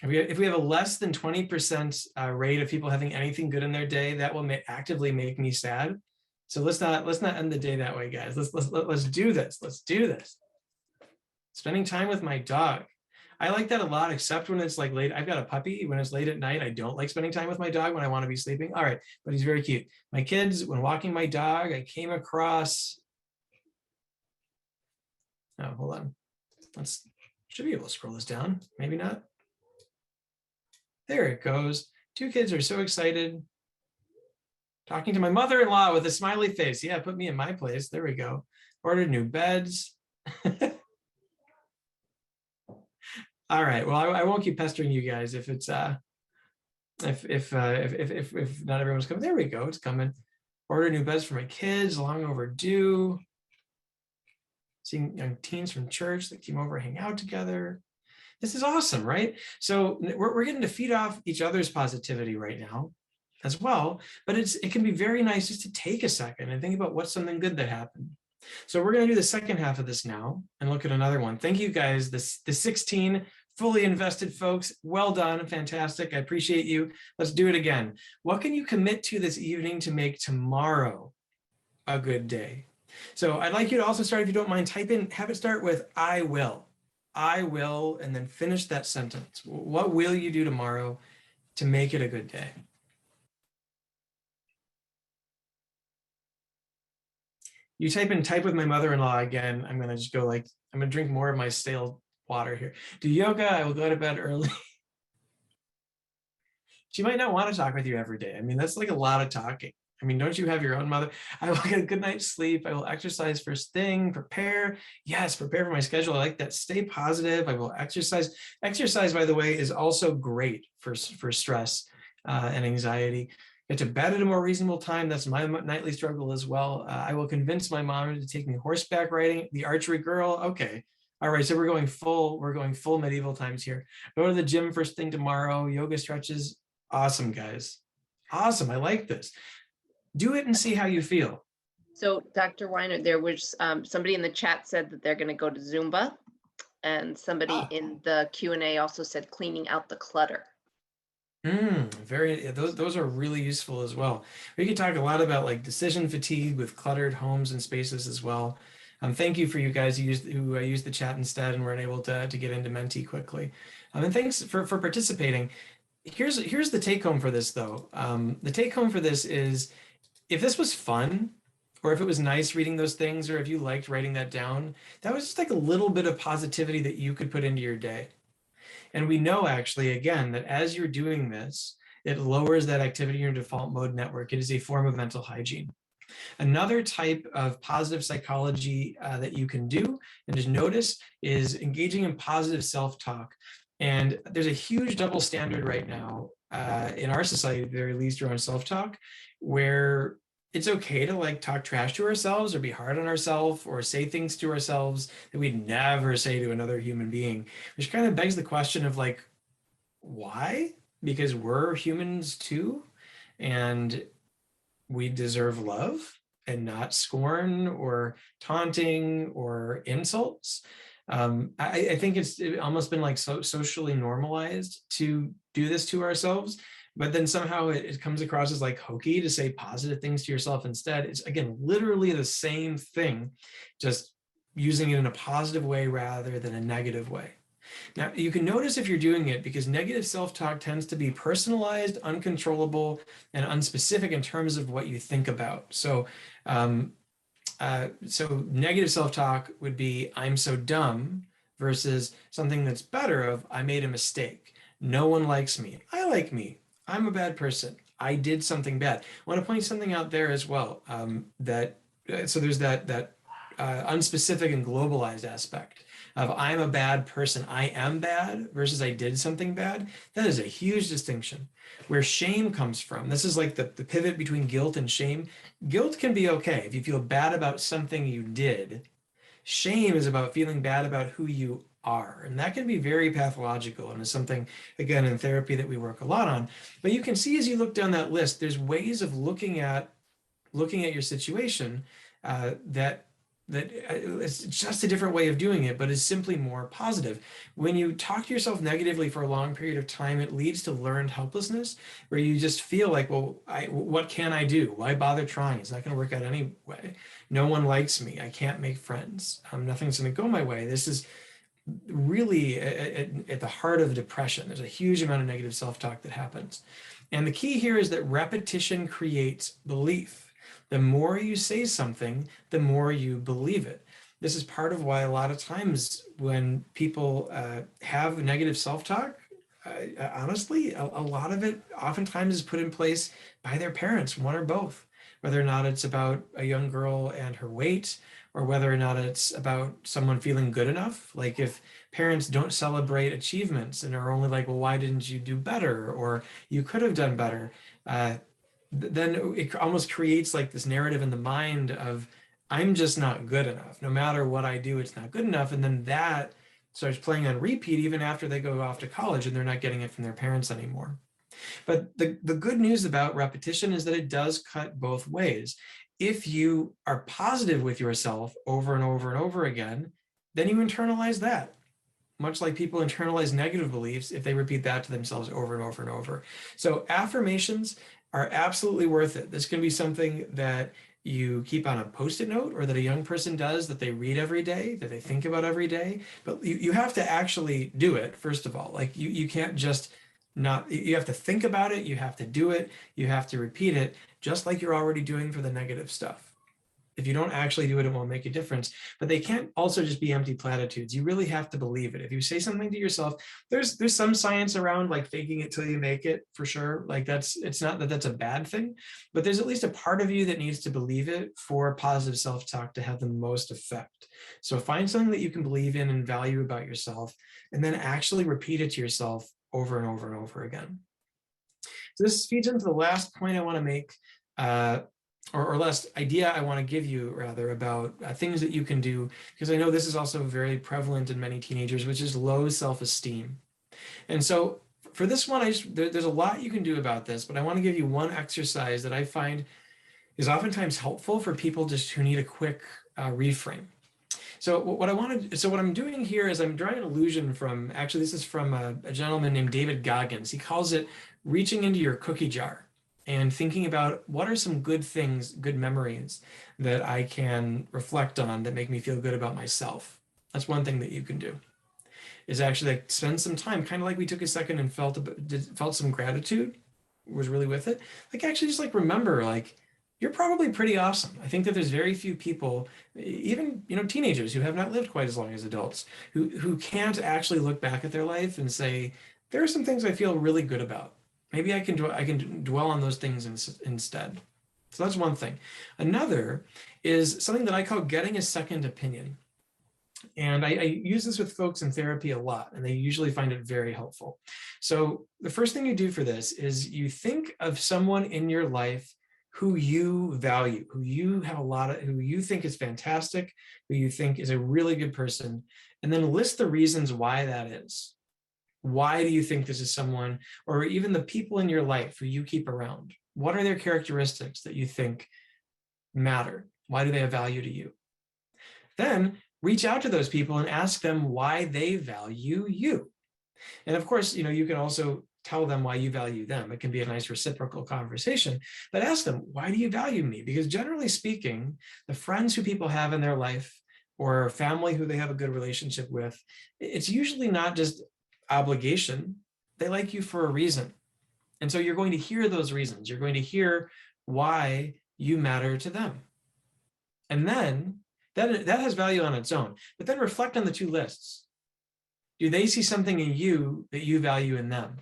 If we have a less than 20% rate of people having anything good in their day, that will actively make me sad. So let's not end the day that way, guys. Let's do this. Let's do this. Spending time with my dog. I like that a lot, except when it's like late. I've got a puppy. When it's late at night, I don't like spending time with my dog when I want to be sleeping. All right, but he's very cute. My kids, when walking my dog, I came across, oh, hold on. Should be able to scroll this down. Maybe not. There it goes. 2 kids are so excited. Talking to my mother-in-law with a smiley face. Yeah, put me in my place. There we go. Ordered new beds. All right. Well, I won't keep pestering you guys if it's if not everyone's coming. There we go. It's coming. Ordered new beds for my kids. Long overdue. Seeing young teens from church that came over, hang out together. This is awesome, right? So we're getting to feed off each other's positivity right now. as well, but it can be very nice just to take a second and think about what's something good that happened. So we're going to do the second half of this now and look at another one. Thank you guys. The 16 fully invested folks. Well done. Fantastic. I appreciate you. Let's do it again. What can you commit to this evening to make tomorrow a good day? So I'd like you to also start, if you don't mind, have it start with I will. I will, and then finish that sentence. What will you do tomorrow to make it a good day? You type with my mother-in-law again. I'm going to just go I'm going to drink more of my stale water here. Do yoga. I will go to bed early. She might not want to talk with you every day. I mean, that's like a lot of talking. I mean, don't you have your own mother? I will get a good night's sleep. I will exercise first thing, prepare. Yes, prepare for my schedule. I like that. Stay positive. I will exercise. Exercise, by the way, is also great for stress and anxiety. Get to bed at a more reasonable time. That's my nightly struggle as well. I will convince my mom to take me horseback riding. The archery girl. Okay. All right. So we're going full medieval times here. Go to the gym first thing tomorrow. Yoga stretches. Awesome, guys. Awesome. I like this. Do it and see how you feel. So Dr. Weiner, there was somebody in the chat said that they're going to go to Zumba, and somebody in the Q&A also said cleaning out the clutter. Those are really useful as well. We can talk a lot about like decision fatigue with cluttered homes and spaces as well. Thank you for you guys who used the chat instead and weren't able to get into Menti quickly. And thanks for participating. Here's the take home for this though. The take home for this is, if this was fun, or if it was nice reading those things, or if you liked writing that down, that was just like a little bit of positivity that you could put into your day. And we know actually, again, that as you're doing this, it lowers that activity in your default mode network. It is a form of mental hygiene. Another type of positive psychology that you can do and just notice is engaging in positive self-talk. And there's a huge double standard right now in our society, at the very least, around self-talk, where it's okay to like talk trash to ourselves or be hard on ourselves or say things to ourselves that we'd never say to another human being, which kind of begs the question of like, why? Because we're humans too, and we deserve love and not scorn or taunting or insults. I think it's almost been like socially normalized to do this to ourselves. But then somehow it comes across as like hokey to say positive things to yourself instead. It's, again, literally the same thing, just using it in a positive way rather than a negative way. Now, you can notice if you're doing it, because negative self-talk tends to be personalized, uncontrollable, and unspecific in terms of what you think about. So negative self-talk would be, I'm so dumb, versus something that's better of, I made a mistake. No one likes me. I like me. I'm a bad person. I did something bad. I want to point something out there as well. So there's that unspecific and globalized aspect of I'm a bad person. I am bad versus I did something bad. That is a huge distinction. Where shame comes from, this is like the pivot between guilt and shame. Guilt can be okay if you feel bad about something you did. Shame is about feeling bad about who you are. And that can be very pathological and is something, again, in therapy that we work a lot on. But you can see as you look down that list, there's ways of looking at your situation that it's just a different way of doing it, but is simply more positive. When you talk to yourself negatively for a long period of time, it leads to learned helplessness, where you just feel like, well, what can I do? Why bother trying? It's not going to work out anyway. No one likes me. I can't make friends. Nothing's going to go my way. This is really at the heart of depression. There's a huge amount of negative self-talk that happens. And the key here is that repetition creates belief. The more you say something, the more you believe it. This is part of why a lot of times when people have negative self-talk, honestly, a lot of it oftentimes is put in place by their parents, one or both, whether or not it's about a young girl and her weight, or whether or not it's about someone feeling good enough. Like if parents don't celebrate achievements and are only like, well, why didn't you do better? Or you could have done better. Then it almost creates like this narrative in the mind of, I'm just not good enough. No matter what I do, it's not good enough. And then that starts playing on repeat even after they go off to college and they're not getting it from their parents anymore. But the good news about repetition is that it does cut both ways. If you are positive with yourself over and over and over again, then you internalize that. Much like people internalize negative beliefs if they repeat that to themselves over and over and over. So affirmations are absolutely worth it. This can be something that you keep on a Post-it note, or that a young person does, that they read every day, that they think about every day. But you have to actually do it, first of all. Like you can't just not, you have to think about it, you have to do it, you have to repeat it, just like you're already doing for the negative stuff. If you don't actually do it, it won't make a difference. But they can't also just be empty platitudes. You really have to believe it. If you say something to yourself, there's some science around like faking it till you make it, for sure. Like it's not that that's a bad thing, but there's at least a part of you that needs to believe it for positive self-talk to have the most effect. So find something that you can believe in and value about yourself, and then actually repeat it to yourself over and over and over again. So this feeds into the last point I want to make, or last idea I want to give you, rather, about things that you can do, because I know this is also very prevalent in many teenagers, which is low self-esteem. And so for this one, there's a lot you can do about this, but I want to give you one exercise that I find is oftentimes helpful for people just who need a quick reframe. So what I'm doing here is I'm drawing an illusion from, actually this is from a gentleman named David Goggins. He calls it reaching into your cookie jar and thinking about what are some good things, good memories that I can reflect on that make me feel good about myself. That's one thing that you can do, is actually like spend some time, kind of like we took a second and felt some gratitude, was really with it. Like actually just like remember, like you're probably pretty awesome. I think that there's very few people, even teenagers who have not lived quite as long as adults, who can't actually look back at their life and say, there are some things I feel really good about. Maybe I can dwell on those things instead. So that's one thing. Another is something that I call getting a second opinion. And I use this with folks in therapy a lot, and they usually find it very helpful. So the first thing you do for this is you think of someone in your life who you value, who you think is fantastic, who you think is a really good person, and then list the reasons why that is. Why do you think this is someone, or even the people in your life who you keep around? What are their characteristics that you think matter? Why do they have value to you? Then reach out to those people and ask them why they value you. And of course, you can also tell them why you value them. It can be a nice reciprocal conversation, but ask them, why do you value me? Because generally speaking, the friends who people have in their life, or family who they have a good relationship with, it's usually not just obligation. They like you for a reason. And so you're going to hear those reasons. You're going to hear why you matter to them. And then that has value on its own. But then reflect on the two lists. Do they see something in you that you value in them?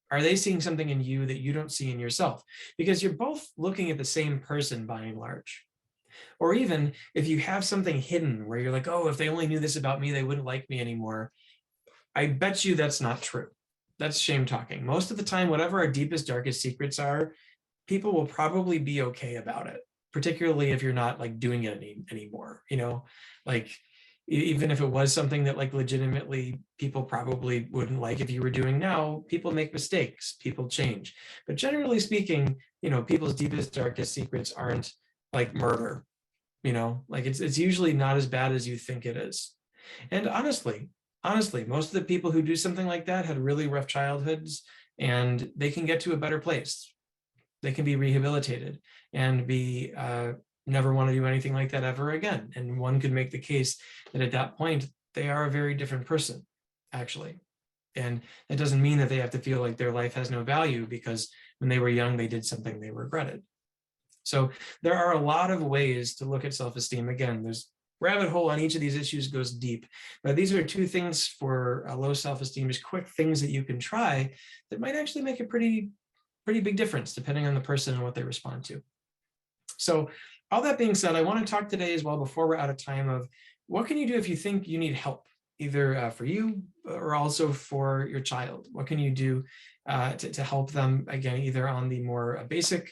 Are they seeing something in you that you don't see in yourself? Because you're both looking at the same person by and large. Or even if you have something hidden where you're like, oh, if they only knew this about me, they wouldn't like me anymore. I bet you that's not true. That's shame talking. Most of the time, whatever our deepest, darkest secrets are, people will probably be okay about it, particularly if you're not like doing it anymore. Like even if it was something that like legitimately people probably wouldn't like if you were doing now, people make mistakes, people change. But generally speaking, people's deepest, darkest secrets aren't like murder, like it's usually not as bad as you think it is. And honestly, most of the people who do something like that had really rough childhoods, and they can get to a better place. They can be rehabilitated and be never want to do anything like that ever again. And one could make the case that at that point, they are a very different person, actually. And that doesn't mean that they have to feel like their life has no value because when they were young, they did something they regretted. So there are a lot of ways to look at self-esteem. Again, there's rabbit hole on each of these issues goes deep, but these are two things for low self-esteem, just quick things that you can try that might actually make a pretty big difference depending on the person and what they respond to. So all that being said, I want to talk today as well, before we're out of time, of what can you do if you think you need help, either for you or also for your child? What can you do to help them, again, either on the more basic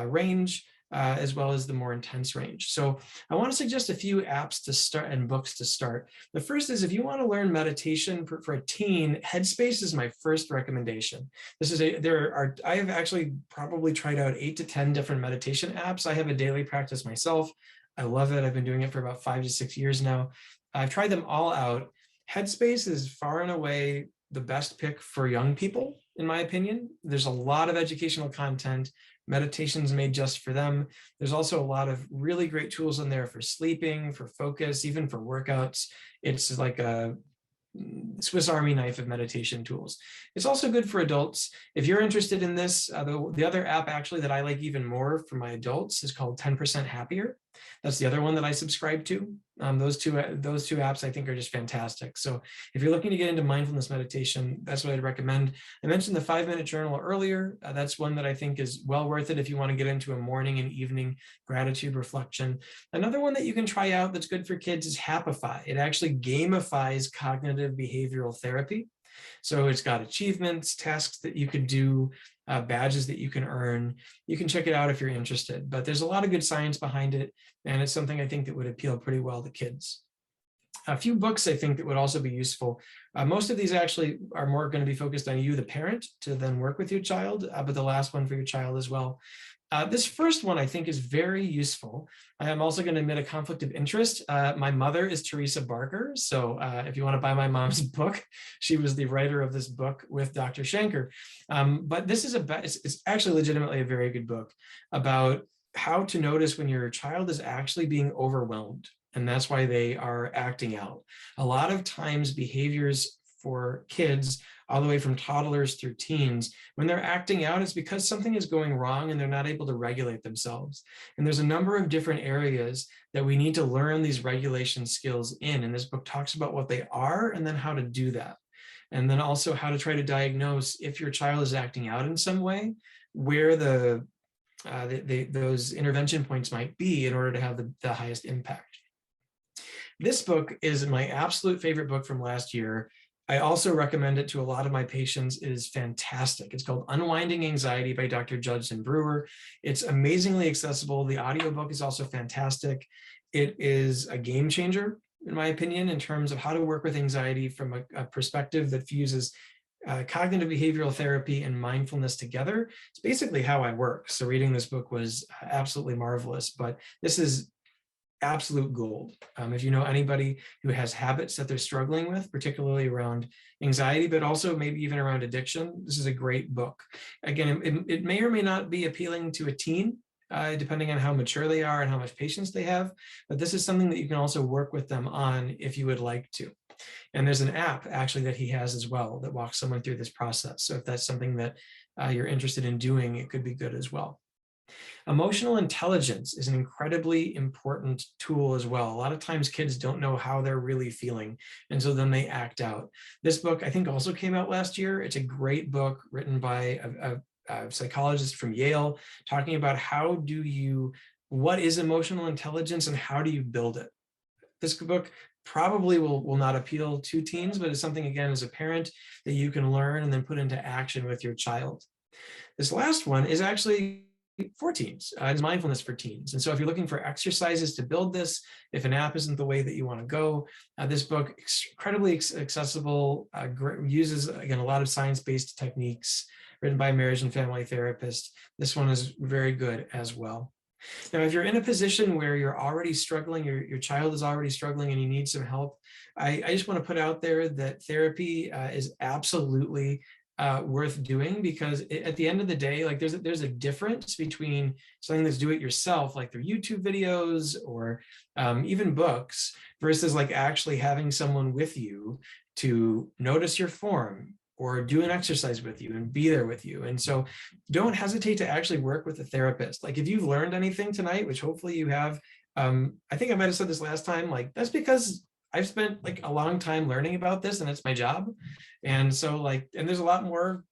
range, as well as the more intense range. So I want to suggest a few apps to start and books to start. The first is if you want to learn meditation for a teen, Headspace is my first recommendation. I have actually probably tried out 8 to 10 different meditation apps. I have a daily practice myself. I love it. I've been doing it for about 5 to 6 years now. I've tried them all out. Headspace is far and away the best pick for young people, in my opinion. There's a lot of educational content, meditations made just for them. There's also a lot of really great tools in there for sleeping, for focus, even for workouts. It's like a Swiss Army knife of meditation tools. It's also good for adults. If you're interested in this, the other app actually that I like even more for my adults is called 10% Happier. That's the other one that I subscribe to. Those two apps I think are just fantastic. So if you're looking to get into mindfulness meditation, that's what I'd recommend. I mentioned the 5-minute journal earlier. That's one that I think is well worth it if you want to get into a morning and evening gratitude reflection. Another one that you can try out that's good for kids is Happify. It actually gamifies cognitive behavioral therapy. So it's got achievements, tasks that you could do, badges that you can earn. You can check it out if you're interested, but there's a lot of good science behind it. And it's something I think that would appeal pretty well to kids. A few books I think that would also be useful. Most of these actually are more going to be focused on you, the parent, to then work with your child, but the last one for your child as well. This first one I think is very useful. I am also going to admit a conflict of interest. My mother is Teresa Barker. So if you want to buy my mom's book, she was the writer of this book with Dr. Schenker. But this is it's actually legitimately a very good book about how to notice when your child is actually being overwhelmed. And that's why they are acting out. A lot of times behaviors for kids all the way from toddlers through teens, when they're acting out, it's because something is going wrong and they're not able to regulate themselves. And there's a number of different areas that we need to learn these regulation skills in. And this book talks about what they are and then how to do that. And then also how to try to diagnose if your child is acting out in some way, where those intervention points might be in order to have the highest impact. This book is my absolute favorite book from last year. I also recommend it to a lot of my patients. It is fantastic. It's called Unwinding Anxiety by Dr. Judson Brewer. It's amazingly accessible. The audiobook is also fantastic. It is a game changer, in my opinion, in terms of how to work with anxiety from a perspective that fuses cognitive behavioral therapy and mindfulness together. It's basically how I work. So reading this book was absolutely marvelous, but this is absolute gold. If you know anybody who has habits that they're struggling with, particularly around anxiety, but also maybe even around addiction, this is a great book. Again, it may or may not be appealing to a teen, depending on how mature they are and how much patience they have, but this is something that you can also work with them on if you would like to. And there's an app actually that he has as well that walks someone through this process. So if that's something that you're interested in doing, it could be good as well. Emotional intelligence is an incredibly important tool as well. A lot of times kids don't know how they're really feeling, and so then they act out. This book, I think, also came out last year. It's a great book written by a psychologist from Yale, talking about what is emotional intelligence and how do you build it. This book probably will not appeal to teens, but it's something, again, as a parent that you can learn and then put into action with your child. This last one is actually for teens. It's mindfulness for teens. And so if you're looking for exercises to build this, if an app isn't the way that you want to go, this book, incredibly accessible, uses, again, a lot of science-based techniques, written by a marriage and family therapist. This one is very good as well. Now, if you're in a position where you're already struggling, your child is already struggling and you need some help, I just want to put out there that therapy is absolutely worth doing, because at the end of the day, like there's a difference between something that's do it yourself, like through YouTube videos or even books, versus like actually having someone with you to notice your form or do an exercise with you and be there with you. And so don't hesitate to actually work with a therapist. Like if you've learned anything tonight, which hopefully you have, I think I might have said this last time, like that's because I've spent like a long time learning about this and it's my job. And so and there's a lot more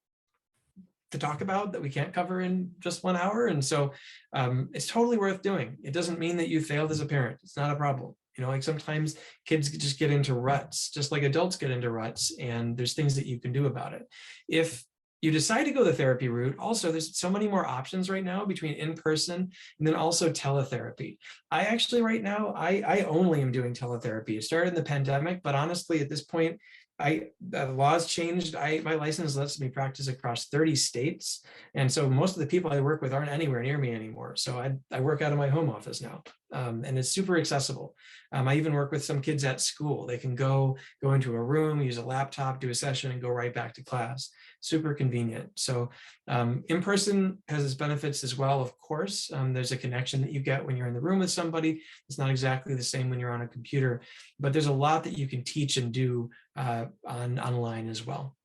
to talk about that we can't cover in just 1 hour. And so it's totally worth doing. It doesn't mean that you failed as a parent. It's not a problem. Like sometimes kids just get into ruts, just like adults get into ruts, and there's things that you can do about it. If you decide to go the therapy route, also there's so many more options right now between in-person and then also teletherapy. I actually right now, I only am doing teletherapy. It started in the pandemic, but honestly at this point, the laws changed. My license lets me practice across 30 states. And so most of the people I work with aren't anywhere near me anymore. So I work out of my home office now. And it's super accessible. I even work with some kids at school. They can go into a room, use a laptop, do a session, and go right back to class. Super convenient. So in-person has its benefits as well, of course. There's a connection that you get when you're in the room with somebody. It's not exactly the same when you're on a computer, but there's a lot that you can teach and do online as well.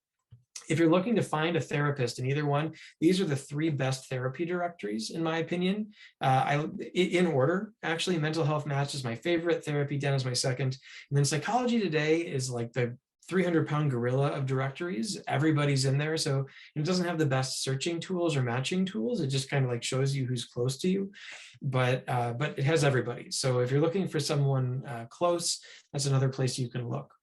If you're looking to find a therapist in either one, these are the 3 best therapy directories, in my opinion. In order, actually, Mental Health Match is my favorite, Therapy Den is my second, and then Psychology Today is like the 300-pound gorilla of directories. Everybody's in there, so it doesn't have the best searching tools or matching tools. It just kind of like shows you who's close to you, but it has everybody. So if you're looking for someone close, that's another place you can look.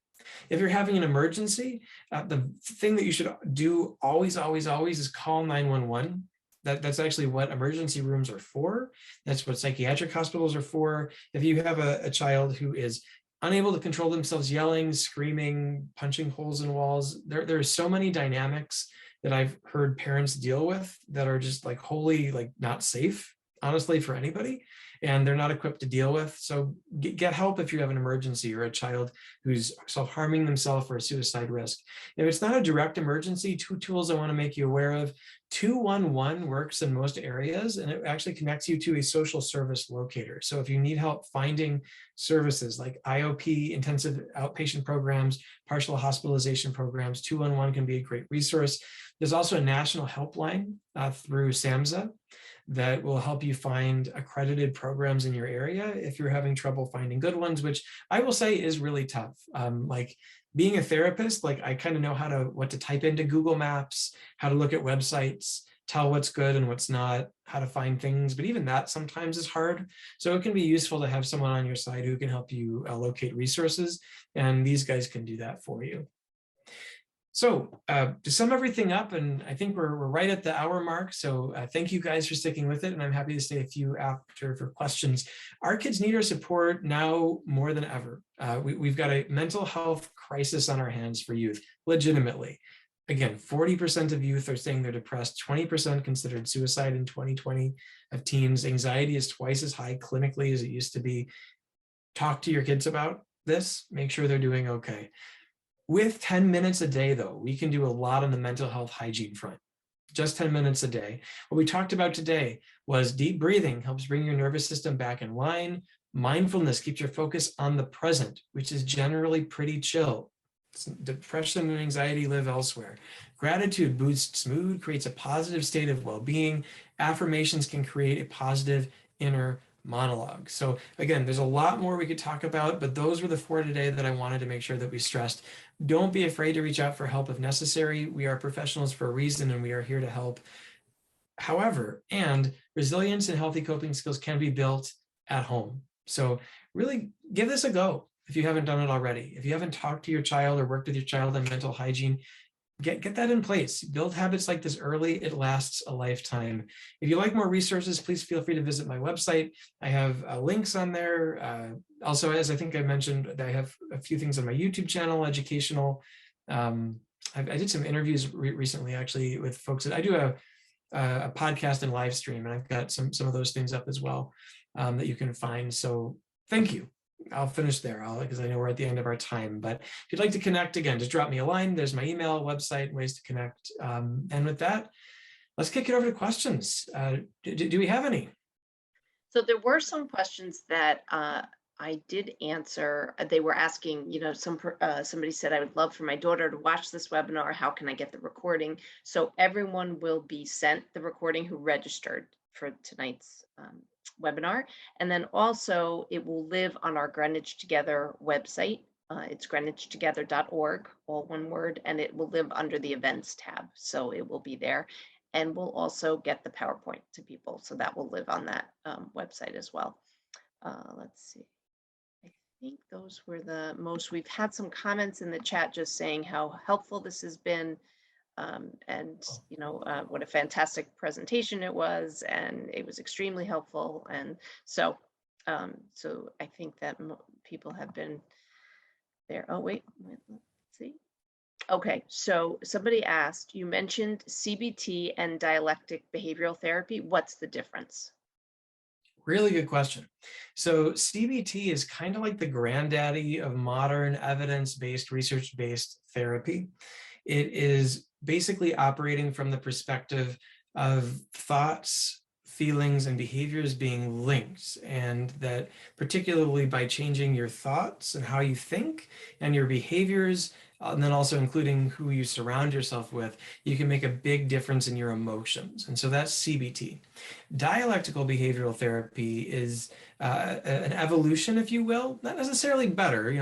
If you're having an emergency, the thing that you should do always is call 911. That's actually what emergency rooms are for. That's what psychiatric hospitals are for. If you have a child who is unable to control themselves, yelling, screaming, punching holes in walls, there are so many dynamics that I've heard parents deal with that are just like wholly like not safe, honestly, for anybody, and they're not equipped to deal with. So get help if you have an emergency or a child who's self-harming themselves or a suicide risk. If it's not a direct emergency, 2 tools I want to make you aware of. 211 works in most areas, and it actually connects you to a social service locator. So if you need help finding services like IOP, intensive outpatient programs, partial hospitalization programs, 211 can be a great resource. There's also a national helpline through SAMHSA that will help you find accredited programs in your area if you're having trouble finding good ones, which I will say is really tough. Like being a therapist, like I kind of know what to type into Google Maps, how to look at websites, tell what's good and what's not, how to find things, but even that sometimes is hard. So it can be useful to have someone on your side who can help you locate resources, and these guys can do that for you. So to sum everything up, and I think we're right at the hour mark, so thank you guys for sticking with it, and I'm happy to stay a few after for questions. Our kids need our support now more than ever. We've got a mental health crisis on our hands for youth, legitimately. Again, 40% of youth are saying they're depressed, 20% considered suicide in 2020 of teens. Anxiety is twice as high clinically as it used to be. Talk to your kids about this, make sure they're doing okay. With 10 minutes a day, though, we can do a lot on the mental health hygiene front. Just 10 minutes a day. What we talked about today was deep breathing helps bring your nervous system back in line. Mindfulness keeps your focus on the present, which is generally pretty chill. Depression and anxiety live elsewhere. Gratitude boosts mood, creates a positive state of well-being. Affirmations can create a positive inner monologue. So again, there's a lot more we could talk about, but those were the 4 today that I wanted to make sure that we stressed. Don't be afraid to reach out for help if necessary. We are professionals for a reason, and we are here to help. However, and resilience and healthy coping skills can be built at home. So really give this a go if you haven't done it already. If you haven't talked to your child or worked with your child on mental hygiene, get that in place. Build habits like this early. It lasts a lifetime. If you like more resources, please feel free to visit my website. I have links on there. Also, as I think I mentioned, I have a few things on my YouTube channel, educational. I did some interviews recently, actually, with folks. I do a podcast and live stream, and I've got some of those things up as well that you can find. So thank you. I'll finish there because I know we're at the end of our time. But if you'd like to connect, again, just drop me a line. There's my email, website, ways to connect. And with that, let's kick it over to questions. Do we have any? So there were some questions that I did answer. They were asking, somebody said, I would love for my daughter to watch this webinar. How can I get the recording? So everyone will be sent the recording who registered for tonight's webinar. And then also it will live on our Greenwich Together website. It's greenwichtogether.org, all one word, and it will live under the events tab. So it will be there. And we'll also get the PowerPoint to people. So that will live on that website as well. Let's see. I think those were the most. We've had some comments in the chat just saying how helpful this has been. And what a fantastic presentation it was, and it was extremely helpful. And so I think that people have been there. Oh, wait, let's see. Okay, so somebody asked, you mentioned CBT and dialectic behavioral therapy. What's the difference? Really good question. So CBT is kind of like the granddaddy of modern evidence-based, research-based therapy. It is basically operating from the perspective of thoughts, feelings, and behaviors being linked, and that particularly by changing your thoughts and how you think and your behaviors, and then also including who you surround yourself with, you can make a big difference in your emotions. And so that's CBT. Dialectical behavioral therapy is an evolution, if you will, not necessarily better.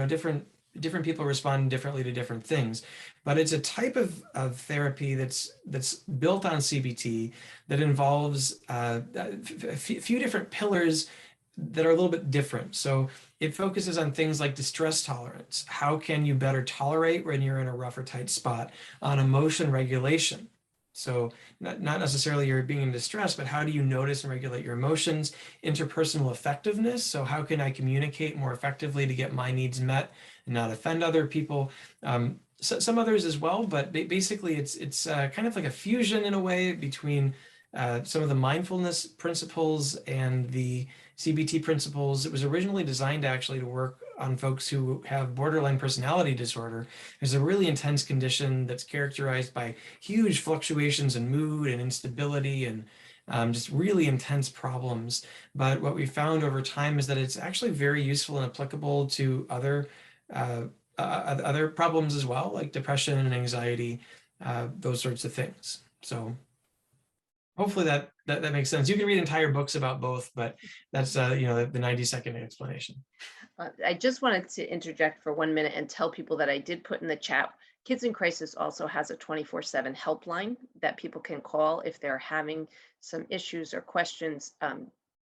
Different people respond differently to different things, but it's a type of therapy that's built on CBT that involves a few different pillars that are a little bit different. So it focuses on things like distress tolerance. How can you better tolerate when you're in a rough or tight spot? On emotion regulation. So not necessarily you're being in distress, but how do you notice and regulate your emotions? Interpersonal effectiveness. So how can I communicate more effectively to get my needs met and not offend other people? Some others as well, but basically it's kind of like a fusion in a way between some of the mindfulness principles and the CBT principles. It was originally designed actually to work on folks who have borderline personality disorder. There's a really intense condition that's characterized by huge fluctuations in mood and instability and just really intense problems. But what we found over time is that it's actually very useful and applicable to other problems as well, like depression and anxiety, those sorts of things. So hopefully that makes sense. You can read entire books about both, but that's the 90-second explanation. I just wanted to interject for 1 minute and tell people that I did put in the chat, Kids in Crisis also has a 24/7 helpline that people can call if they're having some issues or questions.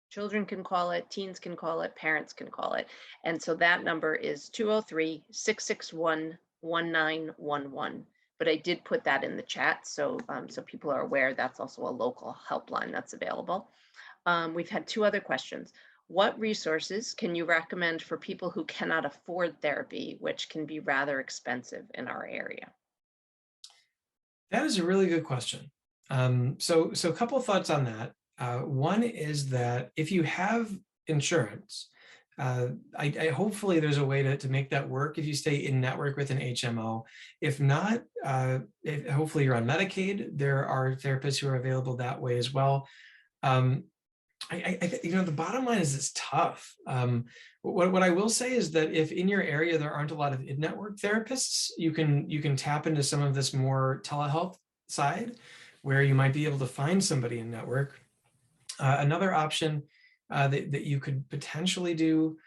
Children can call it, teens can call it, parents can call it. And so that number is 203-661-1911. But I did put that in the chat, so people are aware that's also a local helpline that's available. We've had two other questions. What resources can you recommend for people who cannot afford therapy, which can be rather expensive in our area? That is a really good question. So a couple of thoughts on that. One is that if you have insurance, hopefully there's a way to make that work if you stay in network with an HMO. If not, hopefully you're on Medicaid. There are therapists who are available that way as well. The bottom line is it's tough. What I will say is that if in your area there aren't a lot of in-network therapists, you can tap into some of this more telehealth side, where you might be able to find somebody in network. Another option that you could potentially do,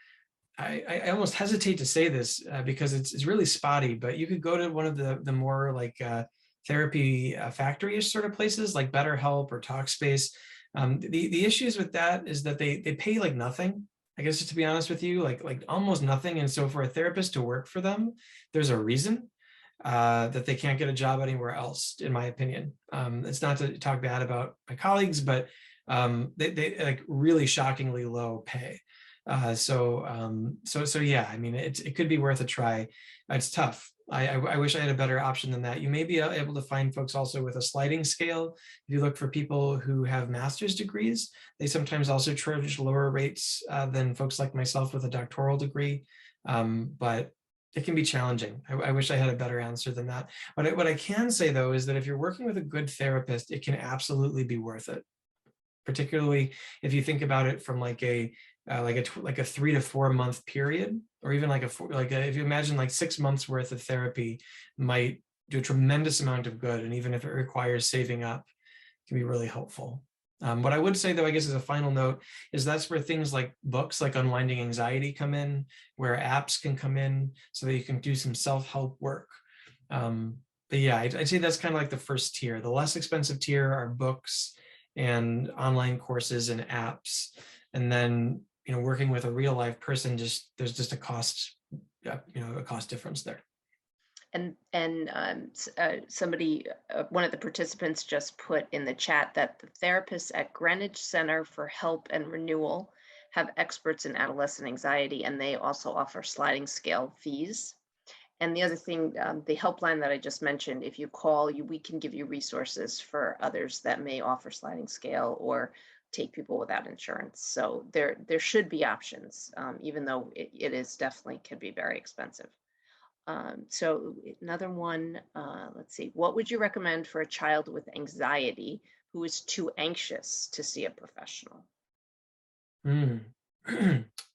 I almost hesitate to say this because it's really spotty, but you could go to one of the more like therapy factory-ish sort of places like BetterHelp or Talkspace. The issues with that is that they pay like nothing. I guess, just to be honest with you, like almost nothing. And so for a therapist to work for them, there's a reason that they can't get a job anywhere else, in my opinion. It's not to talk bad about my colleagues, but they like really shockingly low pay. So yeah, I mean, it could be worth a try. It's tough. I wish I had a better option than that. You may be able to find folks also with a sliding scale. If you look for people who have master's degrees, they sometimes also charge lower rates than folks like myself with a doctoral degree. But it can be challenging. I wish I had a better answer than that. What I can say though is that if you're working with a good therapist, it can absolutely be worth it. Particularly if you think about it from like a 3 to 4 month period, or even if you imagine like 6 months worth of therapy might do a tremendous amount of good, and even if it requires saving up, it can be really helpful. What I would say though, I guess as a final note, is that's where things like books like Unwinding Anxiety come in, where apps can come in so that you can do some self-help work. But yeah, I'd say that's kind of like the first tier. The less expensive tier are books and online courses and apps. And then, working with a real life person, there's just a cost difference there. Somebody, one of the participants just put in the chat that the therapists at Greenwich Center for Help and Renewal have experts in adolescent anxiety, and they also offer sliding scale fees. And the other thing, the helpline that I just mentioned, if you call, we can give you resources for others that may offer sliding scale or take people without insurance. So there should be options, even though it is definitely can be very expensive. So another one, let's see, what would you recommend for a child with anxiety who is too anxious to see a professional?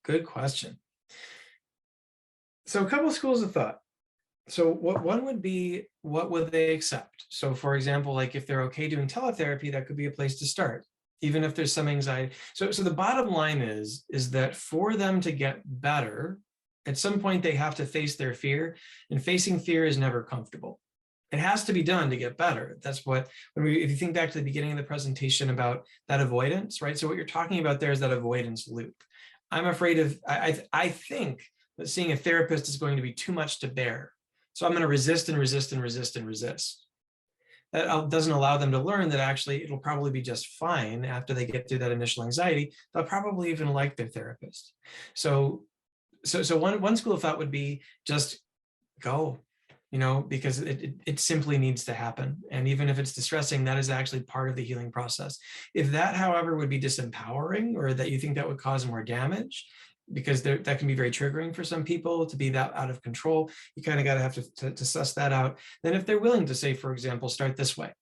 Good question. So a couple of schools of thought. So one would be, what would they accept? So for example, like if they're okay doing teletherapy, that could be a place to start, even if there's some anxiety. So the bottom line is that for them to get better, at some point they have to face their fear, and facing fear is never comfortable. It has to be done to get better. That's what, if you think back to the beginning of the presentation about that avoidance, right? So what you're talking about there is that avoidance loop. I'm afraid of, I think that seeing a therapist is going to be too much to bear. So I'm going to resist and resist and resist and resist. That doesn't allow them to learn that actually it'll probably be just fine after they get through that initial anxiety. They'll probably even like their therapist. So one school of thought would be just go, because it simply needs to happen. And even if it's distressing, that is actually part of the healing process. If that, however, would be disempowering, or that you think that would cause more damage, because that can be very triggering for some people to be that out of control, you kind of got to have to suss that out. Then if they're willing to say, for example, start this way,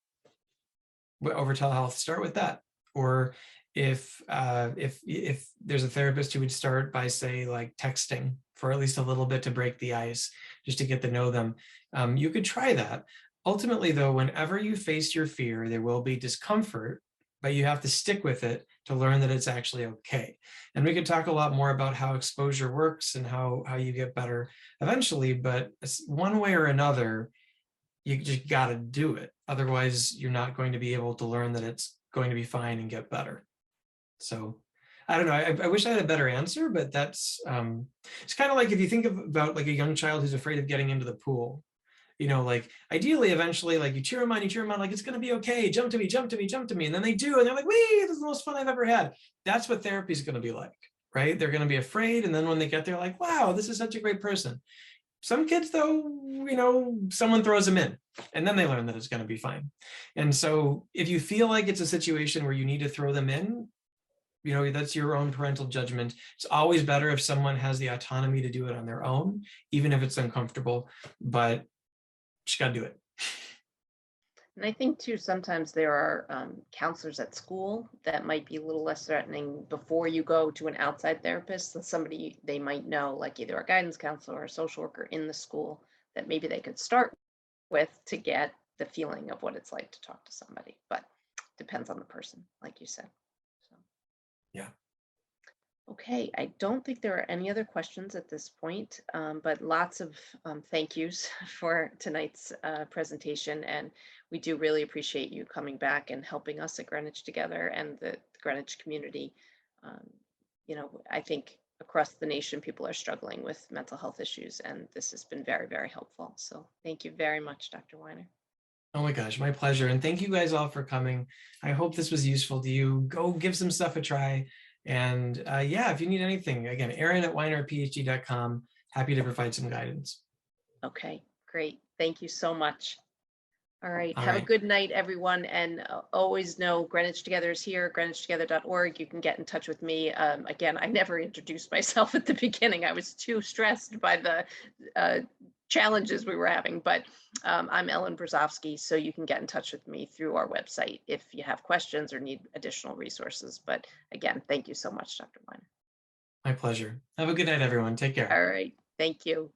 over telehealth, start with that. Or if there's a therapist who would start by, say, like texting for at least a little bit to break the ice, just to get to know them, you could try that. Ultimately, though, whenever you face your fear, there will be discomfort, but you have to stick with it to learn that it's actually okay. And we could talk a lot more about how exposure works and how you get better eventually, but one way or another, you just got to do it. Otherwise, you're not going to be able to learn that it's going to be fine and get better. So I don't know. I wish I had a better answer, but that's, it's kind of like if you think about like a young child who's afraid of getting into the pool, like ideally, eventually, like you cheer them on, like, it's going to be okay. Jump to me, jump to me, jump to me. And then they do. And they're like, wee, this is the most fun I've ever had. That's what therapy is going to be like, right? They're going to be afraid. And then when they get there, like, wow, this is such a great person. Some kids, though, someone throws them in, and then they learn that it's going to be fine. And so if you feel like it's a situation where you need to throw them in, that's your own parental judgment. It's always better if someone has the autonomy to do it on their own, even if it's uncomfortable, but just got to do it. And I think too, sometimes there are counselors at school that might be a little less threatening before you go to an outside therapist, than somebody they might know, like either a guidance counselor or a social worker in the school, that maybe they could start with to get the feeling of what it's like to talk to somebody. But depends on the person, like you said. So. Yeah. Okay, I don't think there are any other questions at this point, but lots of thank yous for tonight's presentation. And we do really appreciate you coming back and helping us at Greenwich Together and the Greenwich community. I think across the nation, people are struggling with mental health issues, and this has been very, very helpful. So thank you very much, Dr. Weiner. Oh my gosh, my pleasure. And thank you guys all for coming. I hope this was useful to you. Go give some stuff a try. And if you need anything, again, Aaron@weinerphd.com. Happy to provide some guidance. Okay, great. Thank you so much. All right. All Have right. a good night, everyone. And always know Greenwich Together is here, greenwichtogether.org. You can get in touch with me. Again, I never introduced myself at the beginning. I was too stressed by the challenges we were having, but I'm Ellen Brzozowski, so you can get in touch with me through our website if you have questions or need additional resources. But again, thank you so much, Dr. Weiner. My pleasure. Have a good night, everyone. Take care. All right. Thank you.